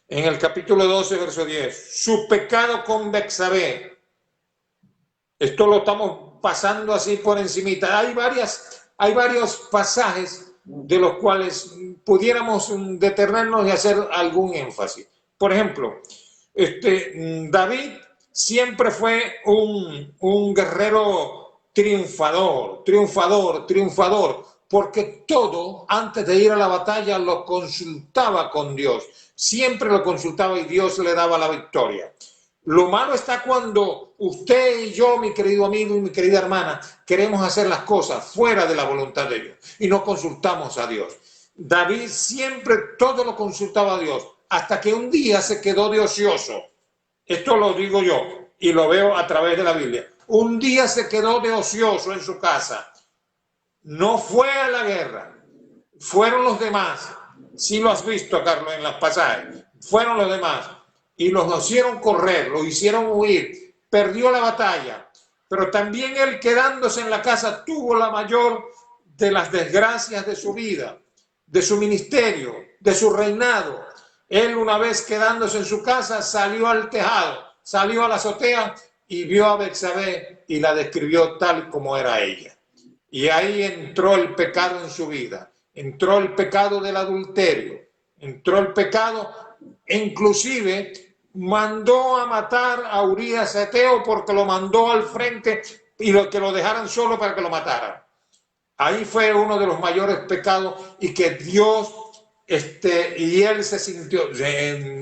En el capítulo 12, verso 10, su pecado con Betsabé. Esto lo estamos pasando así por encimita. Hay varios pasajes de los cuales pudiéramos detenernos y hacer algún énfasis. Por ejemplo, David siempre fue un guerrero triunfador, porque todo antes de ir a la batalla lo consultaba con Dios. Siempre lo consultaba y Dios le daba la victoria. Lo malo está cuando usted y yo, mi querido amigo y mi querida hermana, queremos hacer las cosas fuera de la voluntad de Dios y no consultamos a Dios. David siempre todo lo consultaba a Dios, hasta que un día se quedó de ocioso. Esto lo digo yo y lo veo a través de la Biblia. Un día se quedó de ocioso en su casa. No fue a la guerra. Fueron los demás. Sí lo has visto, Carlos, en las pasajes. Fueron los demás. Y los hicieron correr, los hicieron huir. Perdió la batalla. Pero también él, quedándose en la casa, tuvo la mayor de las desgracias de su vida. de su ministerio, de su reinado. Él, una vez quedándose en su casa, salió al tejado, salió a la azotea y vio a Betsabé y la describió tal como era ella. Y ahí entró el pecado en su vida, entró el pecado del adulterio, entró el pecado, inclusive mandó a matar a Urías Eteo porque lo mandó al frente y que lo dejaran solo para que lo mataran. Ahí fue uno de los mayores pecados y que Dios, y él se sintió,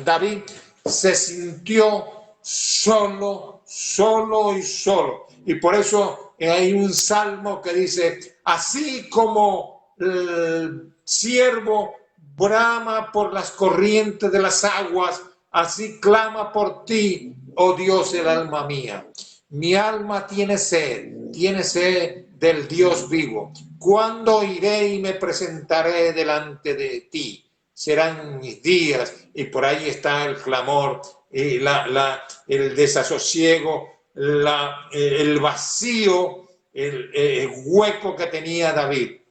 David se sintió solo, solo y solo. Y por eso hay un salmo que dice, así como el siervo brama por las corrientes de las aguas, así clama por ti, oh Dios, el alma mía. Mi alma tiene sed del Dios vivo. ¿Cuándo iré y me presentaré delante de ti? Serán mis días, y por ahí está el clamor, el desasosiego, el vacío, el hueco que tenía David.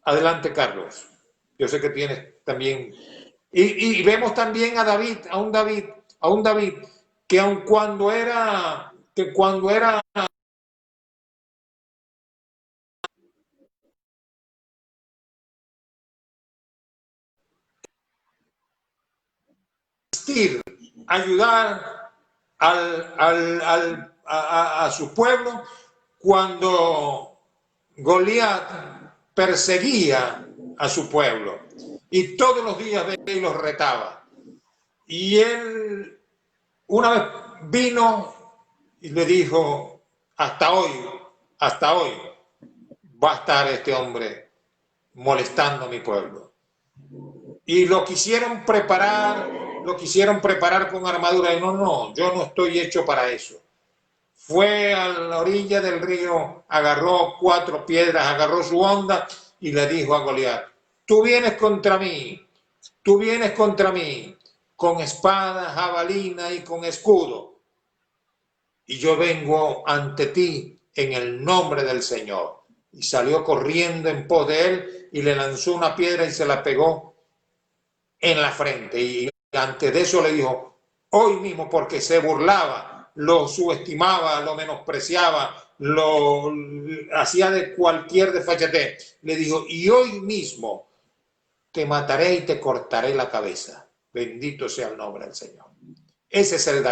Adelante, Carlos. Yo sé que tienes también. Y vemos también a David, a un David que aun cuando era ayudar a su pueblo cuando Goliat perseguía a su pueblo y todos los días venía y los retaba. Y él una vez vino y le dijo, hasta hoy va a estar este hombre molestando a mi pueblo. Y lo quisieron preparar con armadura. Y no, yo no estoy hecho para eso. Fue a la orilla del río, agarró 4 piedras, agarró su honda y le dijo a Goliat, tú vienes contra mí con espada, jabalina y con escudo. Y yo vengo ante ti en el nombre del Señor. Y salió corriendo en pos de él y le lanzó una piedra y se la pegó en la frente. Y antes de eso le dijo, hoy mismo, porque se burlaba, lo subestimaba, lo menospreciaba, lo hacía de cualquier desfachatez. Le dijo, y hoy mismo te mataré y te cortaré la cabeza. Bendito sea el nombre del Señor. Ese es el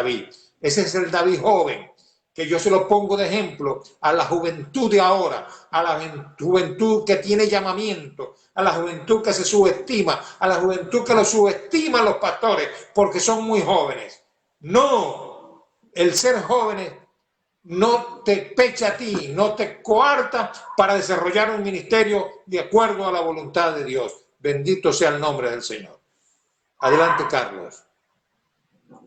David joven, que yo se lo pongo de ejemplo a la juventud de ahora, a la juventud que tiene llamamiento, a la juventud que se subestima, a la juventud que lo subestiman los pastores porque son muy jóvenes. No, el ser jóvenes no te pecha a ti, no te coarta para desarrollar un ministerio de acuerdo a la voluntad de Dios. Bendito sea el nombre del Señor. Adelante, Carlos.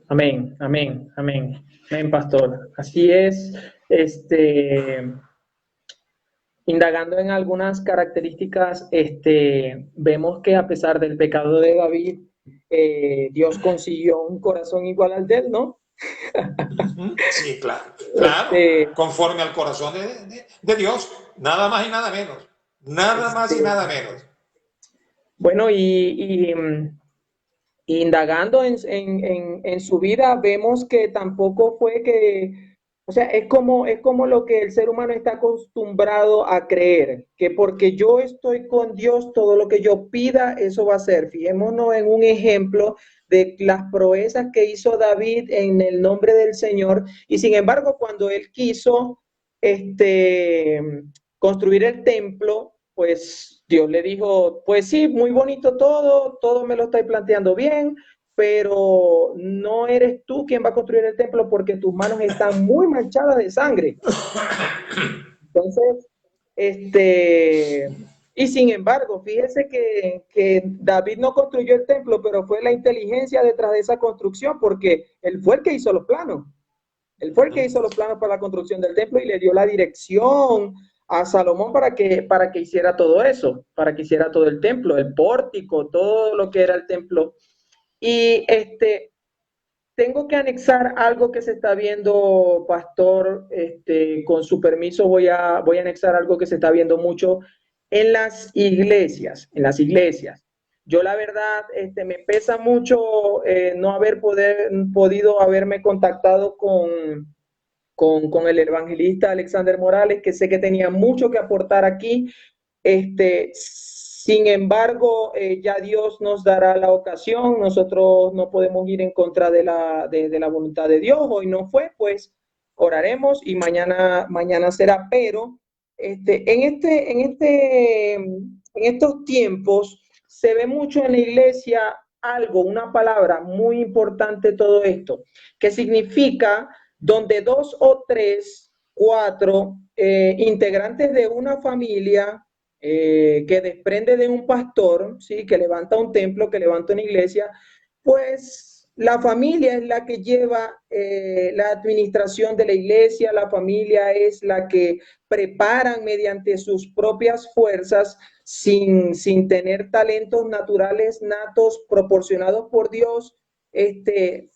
Amén, amén, amén, amén, pastor. Así es, indagando en algunas características, vemos que a pesar del pecado de David, Dios consiguió un corazón igual al de él, ¿no? Sí, claro, conforme al corazón de Dios, nada más y nada menos, nada más y nada menos. Bueno, y indagando en su vida, vemos que tampoco fue que, o sea, es como lo que el ser humano está acostumbrado a creer, que porque yo estoy con Dios, todo lo que yo pida, eso va a ser. Fijémonos en un ejemplo de las proezas que hizo David en el nombre del Señor, y sin embargo, cuando él quiso este, construir el templo, pues Dios le dijo, pues sí, muy bonito todo, todo me lo estáis planteando bien, pero no eres tú quien va a construir el templo porque tus manos están muy manchadas de sangre. Entonces, y sin embargo, fíjese que David no construyó el templo, pero fue la inteligencia detrás de esa construcción, porque él fue el que hizo los planos. Él fue el que hizo los planos para la construcción del templo y le dio la dirección a Salomón para que hiciera todo eso, para que hiciera todo el templo, el pórtico, todo lo que era el templo. Y tengo que anexar algo que se está viendo, pastor, con su permiso voy a anexar algo que se está viendo mucho en las iglesias, en las iglesias. Yo la verdad, me pesa mucho no haber podido haberme contactado con el evangelista Alexander Morales, que sé que tenía mucho que aportar aquí. Sin embargo, ya Dios nos dará la ocasión. Nosotros no podemos ir en contra de la voluntad de Dios. Hoy no fue, pues oraremos y mañana será. Pero en estos tiempos se ve mucho en la iglesia algo, una palabra muy importante, todo esto, que significa donde dos o tres, cuatro integrantes de una familia que desprende de un pastor, ¿sí? Que levanta un templo, que levanta una iglesia, pues la familia es la que lleva la administración de la iglesia, la familia es la que preparan mediante sus propias fuerzas, sin tener talentos naturales natos proporcionados por Dios, ¿sí?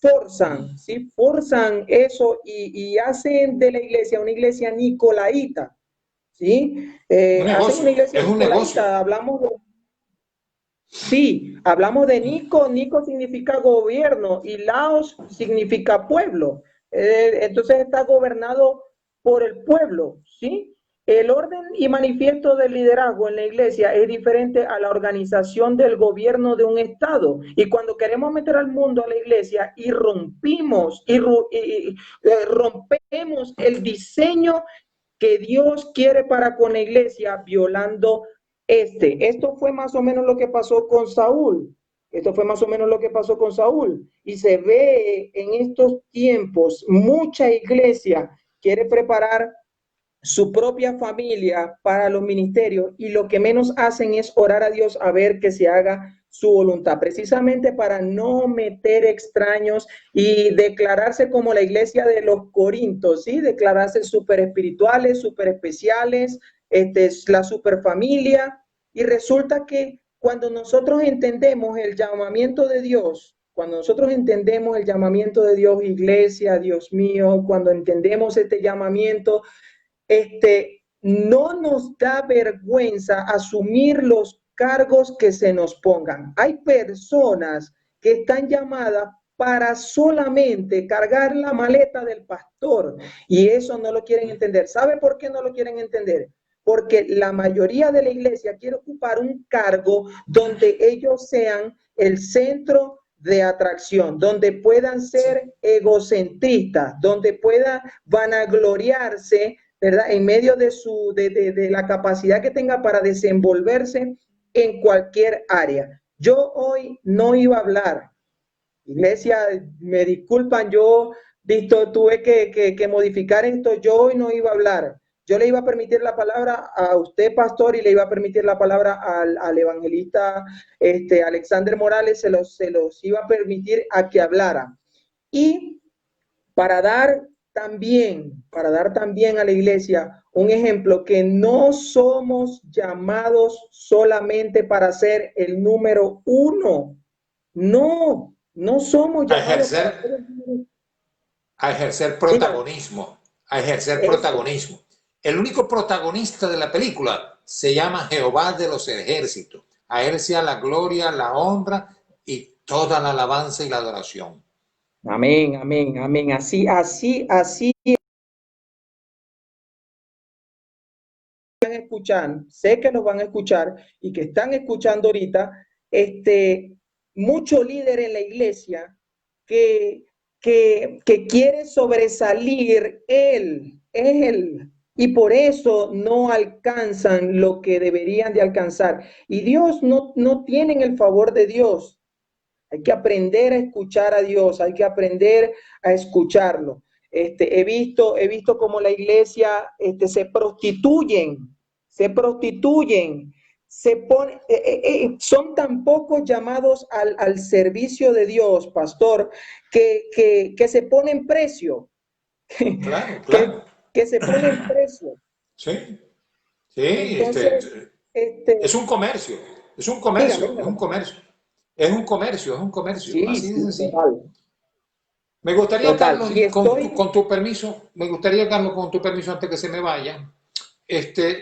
Forzan eso y hacen de la iglesia una iglesia nicolaíta, ¿sí? Un Hacen una negocio, iglesia es un negocio. nicolaíta, sí, hablamos de Nico, Nico significa gobierno y Laos significa pueblo. Entonces está gobernado por el pueblo, ¿sí? El orden y manifiesto del liderazgo en la iglesia es diferente a la organización del gobierno de un estado. Y cuando queremos meter al mundo a la iglesia y rompemos el diseño que Dios quiere para con la iglesia, violando esto fue más o menos lo que pasó con Saúl. Esto fue más o menos lo que pasó con Saúl. Y se ve en estos tiempos, mucha iglesia quiere preparar su propia familia para los ministerios y lo que menos hacen es orar a Dios a ver que se haga su voluntad, precisamente para no meter extraños y declararse como la iglesia de los Corintios, ¿sí? Declararse súper espirituales, súper especiales, es la super familia. Y resulta que cuando nosotros entendemos el llamamiento de Dios, cuando nosotros entendemos el llamamiento de Dios, iglesia, Dios mío, cuando entendemos este llamamiento, no nos da vergüenza asumir los cargos que se nos pongan. Hay personas que están llamadas para solamente cargar la maleta del pastor y eso no lo quieren entender. ¿Sabe por qué no lo quieren entender? Porque la mayoría de la iglesia quiere ocupar un cargo donde ellos sean el centro de atracción, donde puedan ser egocentristas, donde puedan vanagloriarse, ¿verdad? En medio de la capacidad que tenga para desenvolverse en cualquier área. Yo hoy no iba a hablar. Iglesia, me disculpan, yo tuve que modificar esto. Yo hoy no iba a hablar. Yo le iba a permitir la palabra a usted, pastor, y le iba a permitir la palabra al evangelista Alexander Morales, se los iba a permitir a que hablara. Y para dar también a la iglesia un ejemplo que no somos llamados solamente para ser el número uno. No, no somos A llamados ejercer, para ser el número uno. a ejercer Dígame, protagonismo, a ejercer eso. protagonismo. El único protagonista de la película se llama Jehová de los ejércitos. A él sea la gloria, la honra y toda la alabanza y la adoración. Amén, amén, amén. Así van a escuchar, sé que nos van a escuchar y que están escuchando ahorita, mucho líder en la iglesia que, que quiere sobresalir él, y por eso no alcanzan lo que deberían de alcanzar. Y Dios no tienen el favor de Dios. Hay que aprender a escuchar a Dios, hay que aprender a escucharlo. He visto cómo la iglesia se prostituyen, son tan pocos llamados al servicio de Dios, pastor, que se ponen precio, Claro, que, claro. que se ponen precio. Sí, sí, Entonces, es un comercio, es un dígame, comercio, es un dígame. comercio. Es un comercio, es un comercio, Sí, así de sí, sencillo. total, Me gustaría, total. Carlos, Sí, con estoy. tu permiso, me gustaría, Carlos, con tu permiso, antes que se me vaya,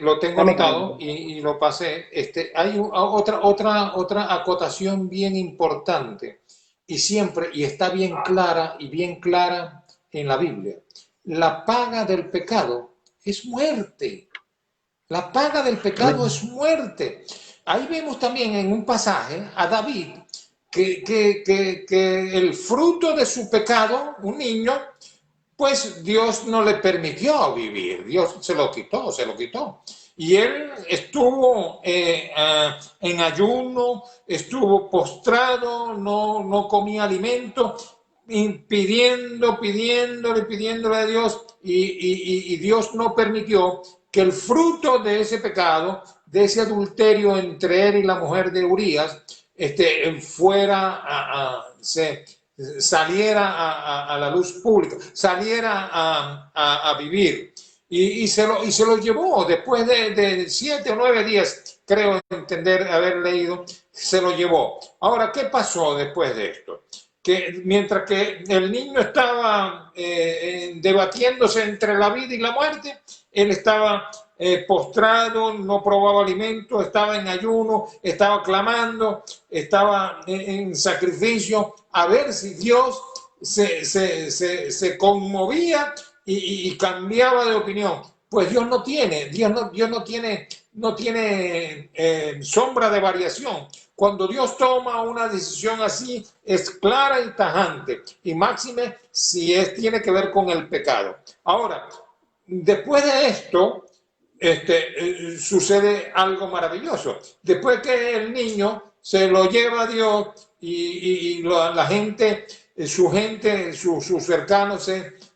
Lo tengo Amén, anotado amén. y lo pasé. Hay otra acotación bien importante y siempre, y está bien clara en la Biblia. La paga del pecado es muerte. La paga del pecado Amén. es muerte. Ahí vemos también en un pasaje a David que el fruto de su pecado, un niño, pues Dios no le permitió vivir, Dios se lo quitó, se lo quitó. Y él estuvo en ayuno, estuvo postrado, no comía alimento, pidiéndole a Dios, y Dios no permitió que el fruto de ese pecado, de ese adulterio entre él y la mujer de Urías, saliera a la luz pública, saliera a vivir. Y se lo llevó después de 7 o 9 días, creo entender, haber leído, se lo llevó. Ahora, ¿qué pasó después de esto? Que mientras que el niño estaba debatiéndose entre la vida y la muerte, él estaba postrado, no probaba alimento, estaba en ayuno, estaba clamando, estaba en sacrificio, a ver si Dios se conmovía y cambiaba de opinión. Pues Dios no tiene, no tiene sombra de variación. Cuando Dios toma una decisión así, es clara y tajante, y máxime si tiene que ver con el pecado. Ahora, después de esto, sucede algo maravilloso. Después que el niño se lo lleva a Dios y la gente, sus cercanos,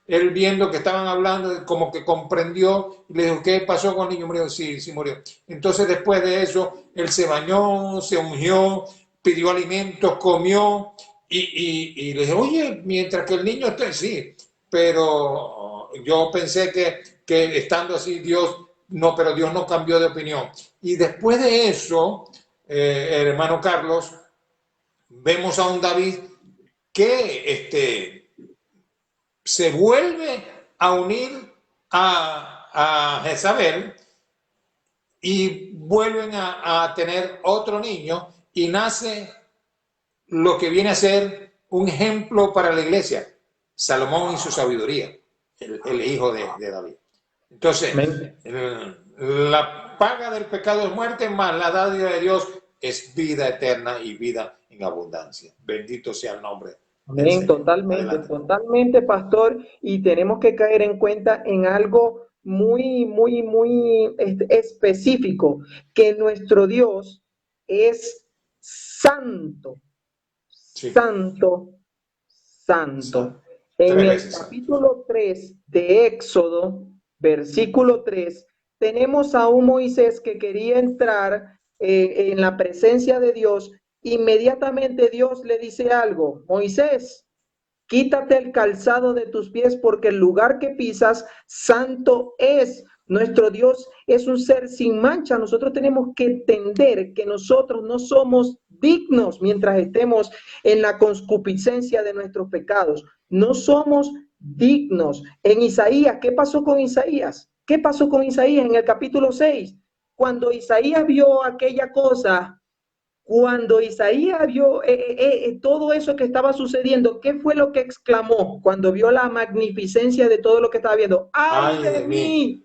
él viendo que estaban hablando, como que comprendió y le dijo, ¿qué pasó con el niño? Murió. Sí, sí murió. Entonces después de eso, él se bañó, se ungió, pidió alimentos, comió y le dije, oye, mientras que el niño está, sí, pero yo pensé que estando así Dios, no, pero Dios no cambió de opinión. Y después de eso, hermano Carlos, vemos a un David que se vuelve a unir a Jezabel y vuelven a tener otro niño y nace lo que viene a ser un ejemplo para la iglesia, Salomón y su sabiduría, el hijo de David. Entonces, Amén. la paga del pecado es muerte, más la dádiva de Dios es vida eterna y vida en abundancia. Bendito sea el nombre del Amén, Señor. totalmente, Adelante. totalmente, pastor. Y tenemos que caer en cuenta en algo muy, muy, muy específico, que nuestro Dios es santo, Sí, santo, santo. En tres el veces santo. capítulo 3 de Éxodo, versículo 3, tenemos a un Moisés que quería entrar en la presencia de Dios. Inmediatamente Dios le dice algo: Moisés, quítate el calzado de tus pies porque el lugar que pisas santo es. Nuestro Dios es un ser sin mancha. Nosotros tenemos que entender que nosotros no somos dignos mientras estemos en la concupiscencia de nuestros pecados. No somos dignos. En Isaías, ¿qué pasó con Isaías? ¿Qué pasó con Isaías en el capítulo 6? Cuando Isaías vio aquella cosa, cuando Isaías vio todo eso que estaba sucediendo, ¿qué fue lo que exclamó cuando vio la magnificencia de todo lo que estaba viendo? ¡Ay Ay de de mí, mí!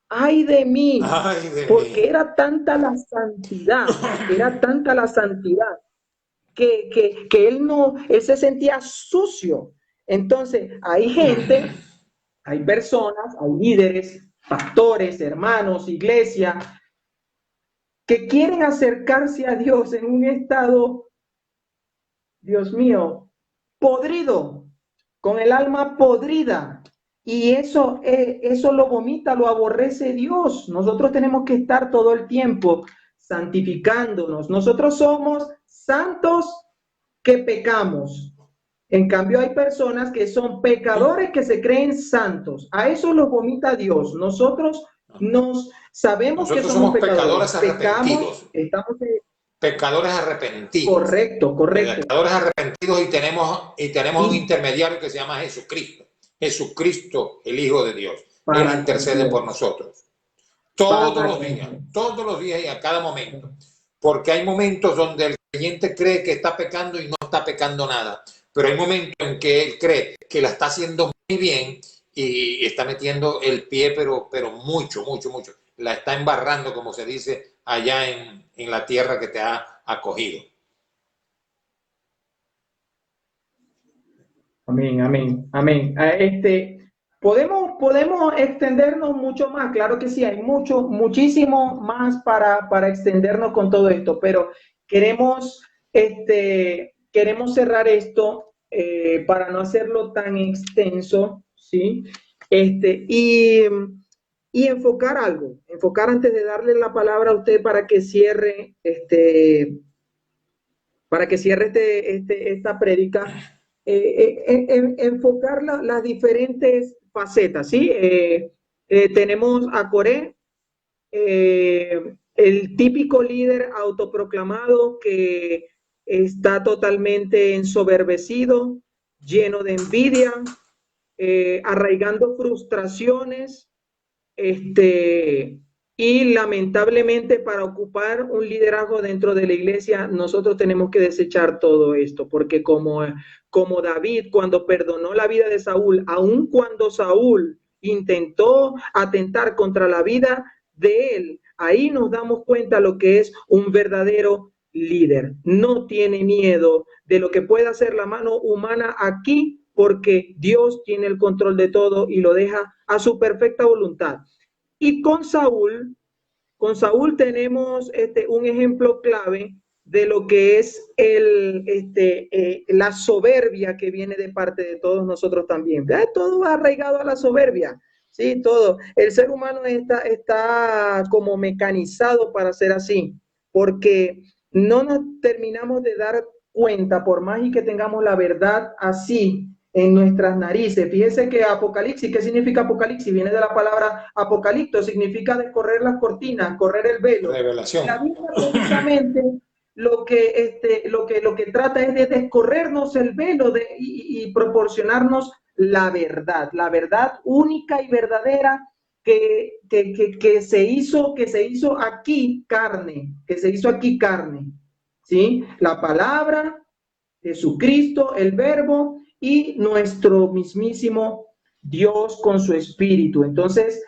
¡Ay de mí! ay de Porque mí. era tanta la santidad que él no, él se sentía sucio. Entonces, hay gente, hay personas, hay líderes, pastores, hermanos, iglesia, que quieren acercarse a Dios en un estado, Dios mío, podrido, con el alma podrida. Y eso lo vomita, lo aborrece Dios. Nosotros tenemos que estar todo el tiempo santificándonos. Nosotros somos santos que pecamos. En cambio, hay personas que son pecadores que se creen santos. A eso los vomita Dios. Nosotros nos sabemos que Nosotros somos somos pecadores. pecadores Pecamos, arrepentidos, estamos pecadores arrepentidos, correcto, correcto. pecadores arrepentidos y tenemos un Y intermediario que se llama Jesucristo. Jesucristo, el Hijo de Dios. Él para con intercede por Dios. nosotros. todos los días y a cada momento. Porque hay momentos donde el creyente cree que está pecando y no está pecando nada. Pero hay momentos en que él cree que la está haciendo muy bien y está metiendo el pie, pero mucho. La está embarrando, como se dice allá en la tierra que te ha acogido. Amén, amén, amén. Podemos extendernos mucho más, claro que sí, hay muchísimo más para extendernos con todo esto, pero queremos cerrar esto para no hacerlo tan extenso, ¿sí? Y enfocar antes de darle la palabra a usted para que cierre esta prédica, enfocar las diferentes facetas, ¿sí? Tenemos a Coré, el típico líder autoproclamado que está totalmente ensoberbecido, lleno de envidia, arraigando frustraciones, y lamentablemente para ocupar un liderazgo dentro de la iglesia, nosotros tenemos que desechar todo esto, porque como David cuando perdonó la vida de Saúl, aun cuando Saúl intentó atentar contra la vida de él, ahí nos damos cuenta lo que es un verdadero líder. No tiene miedo de lo que pueda hacer la mano humana aquí, porque Dios tiene el control de todo y lo deja a su perfecta voluntad. Y con Saúl tenemos un ejemplo clave de lo que es la soberbia que viene de parte de todos nosotros también. Todo va arraigado a la soberbia, ¿sí? Todo. El ser humano está como mecanizado para ser así, porque no nos terminamos de dar cuenta, por más y que tengamos la verdad así en nuestras narices. Fíjese que Apocalipsis, ¿qué significa Apocalipsis? Viene de la palabra apocalipto, significa descorrer las cortinas, correr el velo. Revelación. La Biblia precisamente lo que trata es de descorrernos el velo y proporcionarnos la verdad única y verdadera que se hizo aquí carne, ¿sí? La palabra, Jesucristo, el Verbo, y nuestro mismísimo Dios con su espíritu. Entonces,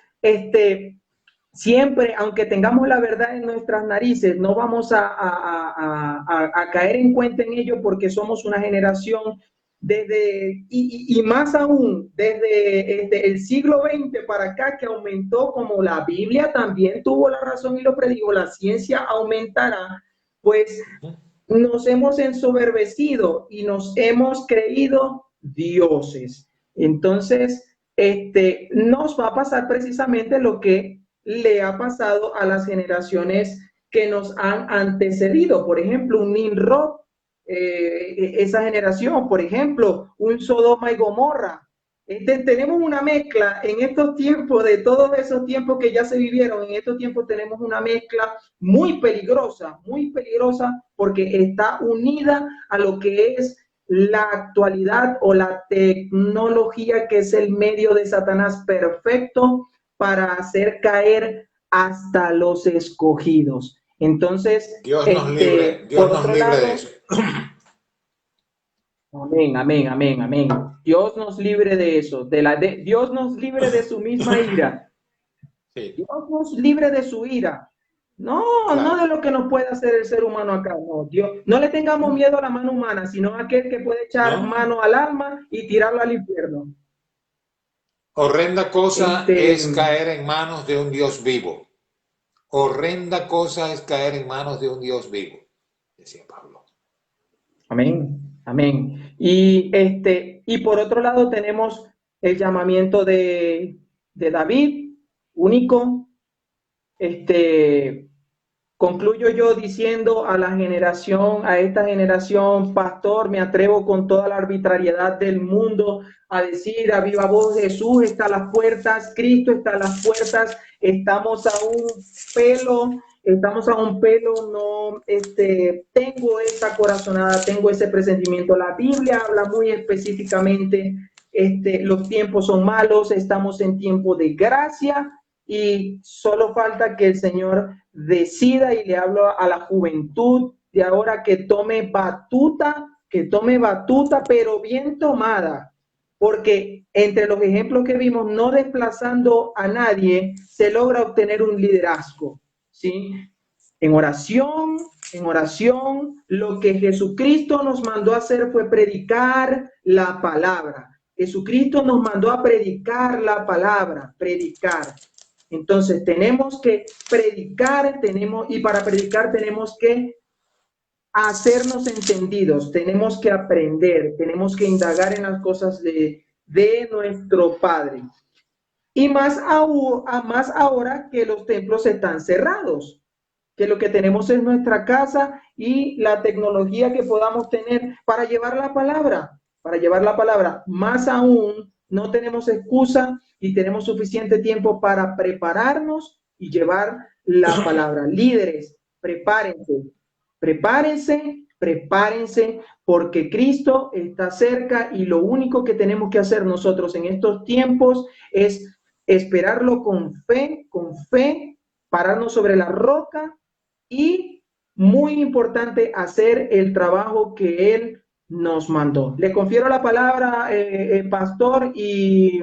siempre, aunque tengamos la verdad en nuestras narices, no vamos a caer en cuenta en ello, porque somos una generación y más aún desde el siglo XX para acá, que aumentó, como la Biblia también tuvo la razón y lo predijo, la ciencia aumentará, pues nos hemos ensoberbecido y nos hemos creído dioses. Entonces, nos va a pasar precisamente lo que le ha pasado a las generaciones que nos han antecedido. Por ejemplo, un Nimrod, esa generación, por ejemplo, un Sodoma y Gomorra. Tenemos una mezcla en estos tiempos, de todos esos tiempos que ya se vivieron, en estos tiempos tenemos una mezcla muy peligrosa, porque está unida a lo que es la actualidad o la tecnología, que es el medio de Satanás perfecto para hacer caer hasta los escogidos. Entonces, Dios nos libre de eso. Amén, amén, amén, amén. Dios nos libre de eso, Dios nos libre de su misma ira. Sí. Dios nos libre de su ira. No, claro. No de lo que nos puede hacer el ser humano acá, no. Dios, no le tengamos miedo a la mano humana, sino a aquel que puede echar mano al alma y tirarlo al infierno. Horrenda cosa es caer en manos de un Dios vivo. Horrenda cosa es caer en manos de un Dios vivo, decía Pablo. Amén, amén. Y por otro lado tenemos el llamamiento de David, único. Concluyo yo diciendo a esta generación, pastor, me atrevo con toda la arbitrariedad del mundo a decir a viva voz: Jesús está a las puertas, Cristo está a las puertas, estamos a un pelo, no, tengo esa corazonada, tengo ese presentimiento. La Biblia habla muy específicamente, los tiempos son malos, estamos en tiempo de gracia, y solo falta que el Señor decida, y le hablo a la juventud de ahora, que tome batuta, pero bien tomada, porque entre los ejemplos que vimos, no desplazando a nadie, se logra obtener un liderazgo, ¿sí? En oración, lo que Jesucristo nos mandó a hacer fue predicar la palabra. Jesucristo nos mandó a predicar la palabra, predicar. Entonces tenemos que predicar, y para predicar tenemos que hacernos entendidos, tenemos que aprender, tenemos que indagar en las cosas de nuestro Padre. Y más ahora que los templos están cerrados, que lo que tenemos es nuestra casa y la tecnología que podamos tener para llevar la palabra, Más aún, no tenemos excusa y tenemos suficiente tiempo para prepararnos y llevar la palabra. Líderes, prepárense, porque Cristo está cerca, y lo único que tenemos que hacer nosotros en estos tiempos es esperarlo con fe, pararnos sobre la roca y, muy importante, hacer el trabajo que Él nos mandó. Le confiero la palabra, pastor, y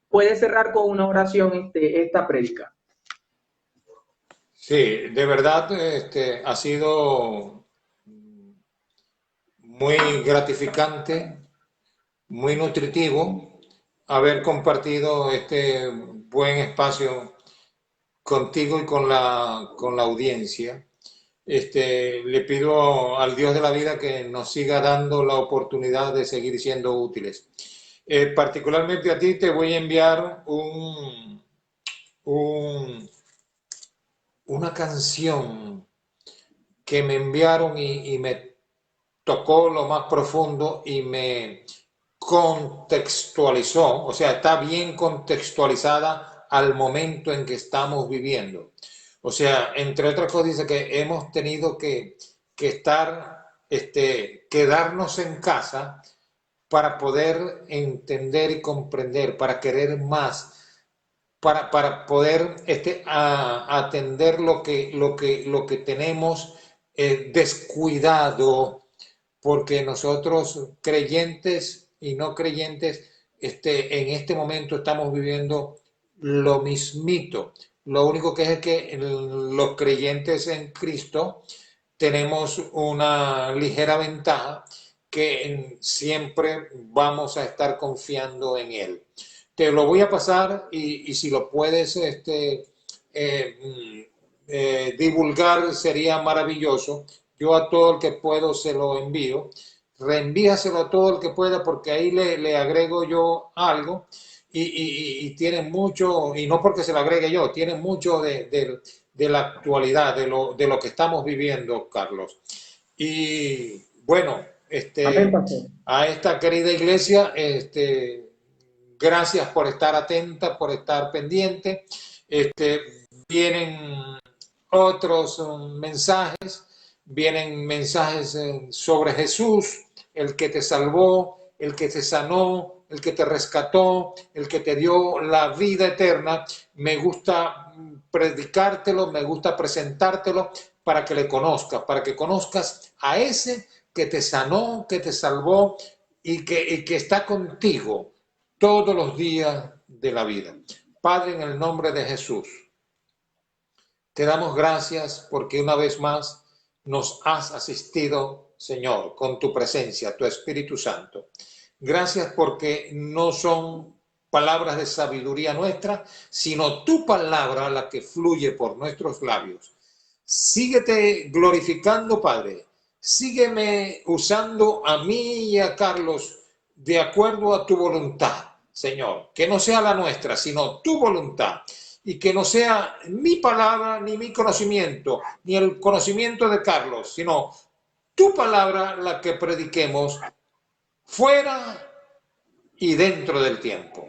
puede cerrar con una oración esta prédica. Sí, de verdad ha sido muy gratificante, muy nutritivo haber compartido este buen espacio contigo y con la audiencia. Le pido al Dios de la vida que nos siga dando la oportunidad de seguir siendo útiles. Particularmente a ti te voy a enviar una canción que me enviaron y me tocó lo más profundo y me contextualizó, o sea, está bien contextualizada al momento en que estamos viviendo. O sea, entre otras cosas dice que hemos tenido que estar, quedarnos en casa para poder entender y comprender, para querer más, para poder atender lo que tenemos descuidado, porque nosotros, creyentes y no creyentes, en este momento estamos viviendo lo mismito. Lo único que es que los creyentes en Cristo tenemos una ligera ventaja, que siempre vamos a estar confiando en Él. Te lo voy a pasar y si lo puedes divulgar sería maravilloso. Yo a todo el que puedo se lo envío. Reenvíaselo a todo el que pueda, porque ahí le agrego yo algo y tiene mucho, y no porque se lo agregue yo, tiene mucho de la actualidad, de lo que estamos viviendo, Carlos. Y bueno, Amén, pastor. a esta querida iglesia, gracias por estar atenta, por estar pendiente. Vienen otros vienen mensajes sobre Jesús, el que te salvó, el que te sanó, el que te rescató, el que te dio la vida eterna. Me gusta predicártelo, me gusta presentártelo para que le conozcas, para que conozcas a ese que te sanó, que te salvó y que está contigo todos los días de la vida. Padre, en el nombre de Jesús, te damos gracias porque una vez más nos has asistido, Señor, con tu presencia, tu Espíritu Santo. Gracias porque no son palabras de sabiduría nuestra, sino tu palabra la que fluye por nuestros labios. Síguete glorificando, Padre. Sígueme usando a mí y a Carlos de acuerdo a tu voluntad, Señor. Que no sea la nuestra, sino tu voluntad. Y que no sea mi palabra, ni mi conocimiento, ni el conocimiento de Carlos, sino tu palabra la que prediquemos fuera y dentro del tiempo.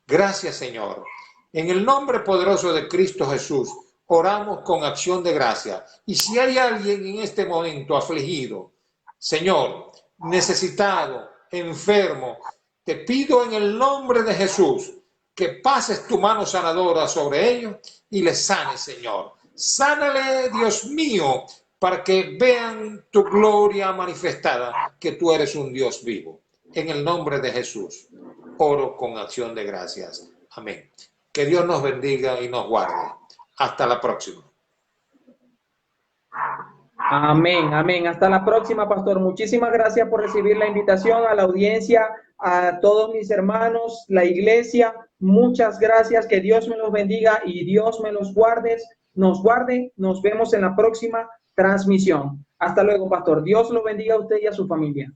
Gracias, Señor. En el nombre poderoso de Cristo Jesús, oramos con acción de gracia. Y si hay alguien en este momento afligido, Señor, necesitado, enfermo, te pido en el nombre de Jesús que pases tu mano sanadora sobre ellos y les sanes, Señor. Sánale, Dios mío, para que vean tu gloria manifestada, que tú eres un Dios vivo. En el nombre de Jesús, oro con acción de gracias. Amén. Que Dios nos bendiga y nos guarde. Hasta la próxima. Amén, amén. Hasta la próxima, pastor. Muchísimas gracias por recibir la invitación, a la audiencia, a todos mis hermanos, la iglesia. Muchas gracias. Que Dios me los bendiga y Dios me los guarde. Nos guarde. Nos vemos en la próxima transmisión. Hasta luego, pastor. Dios lo bendiga a usted y a su familia.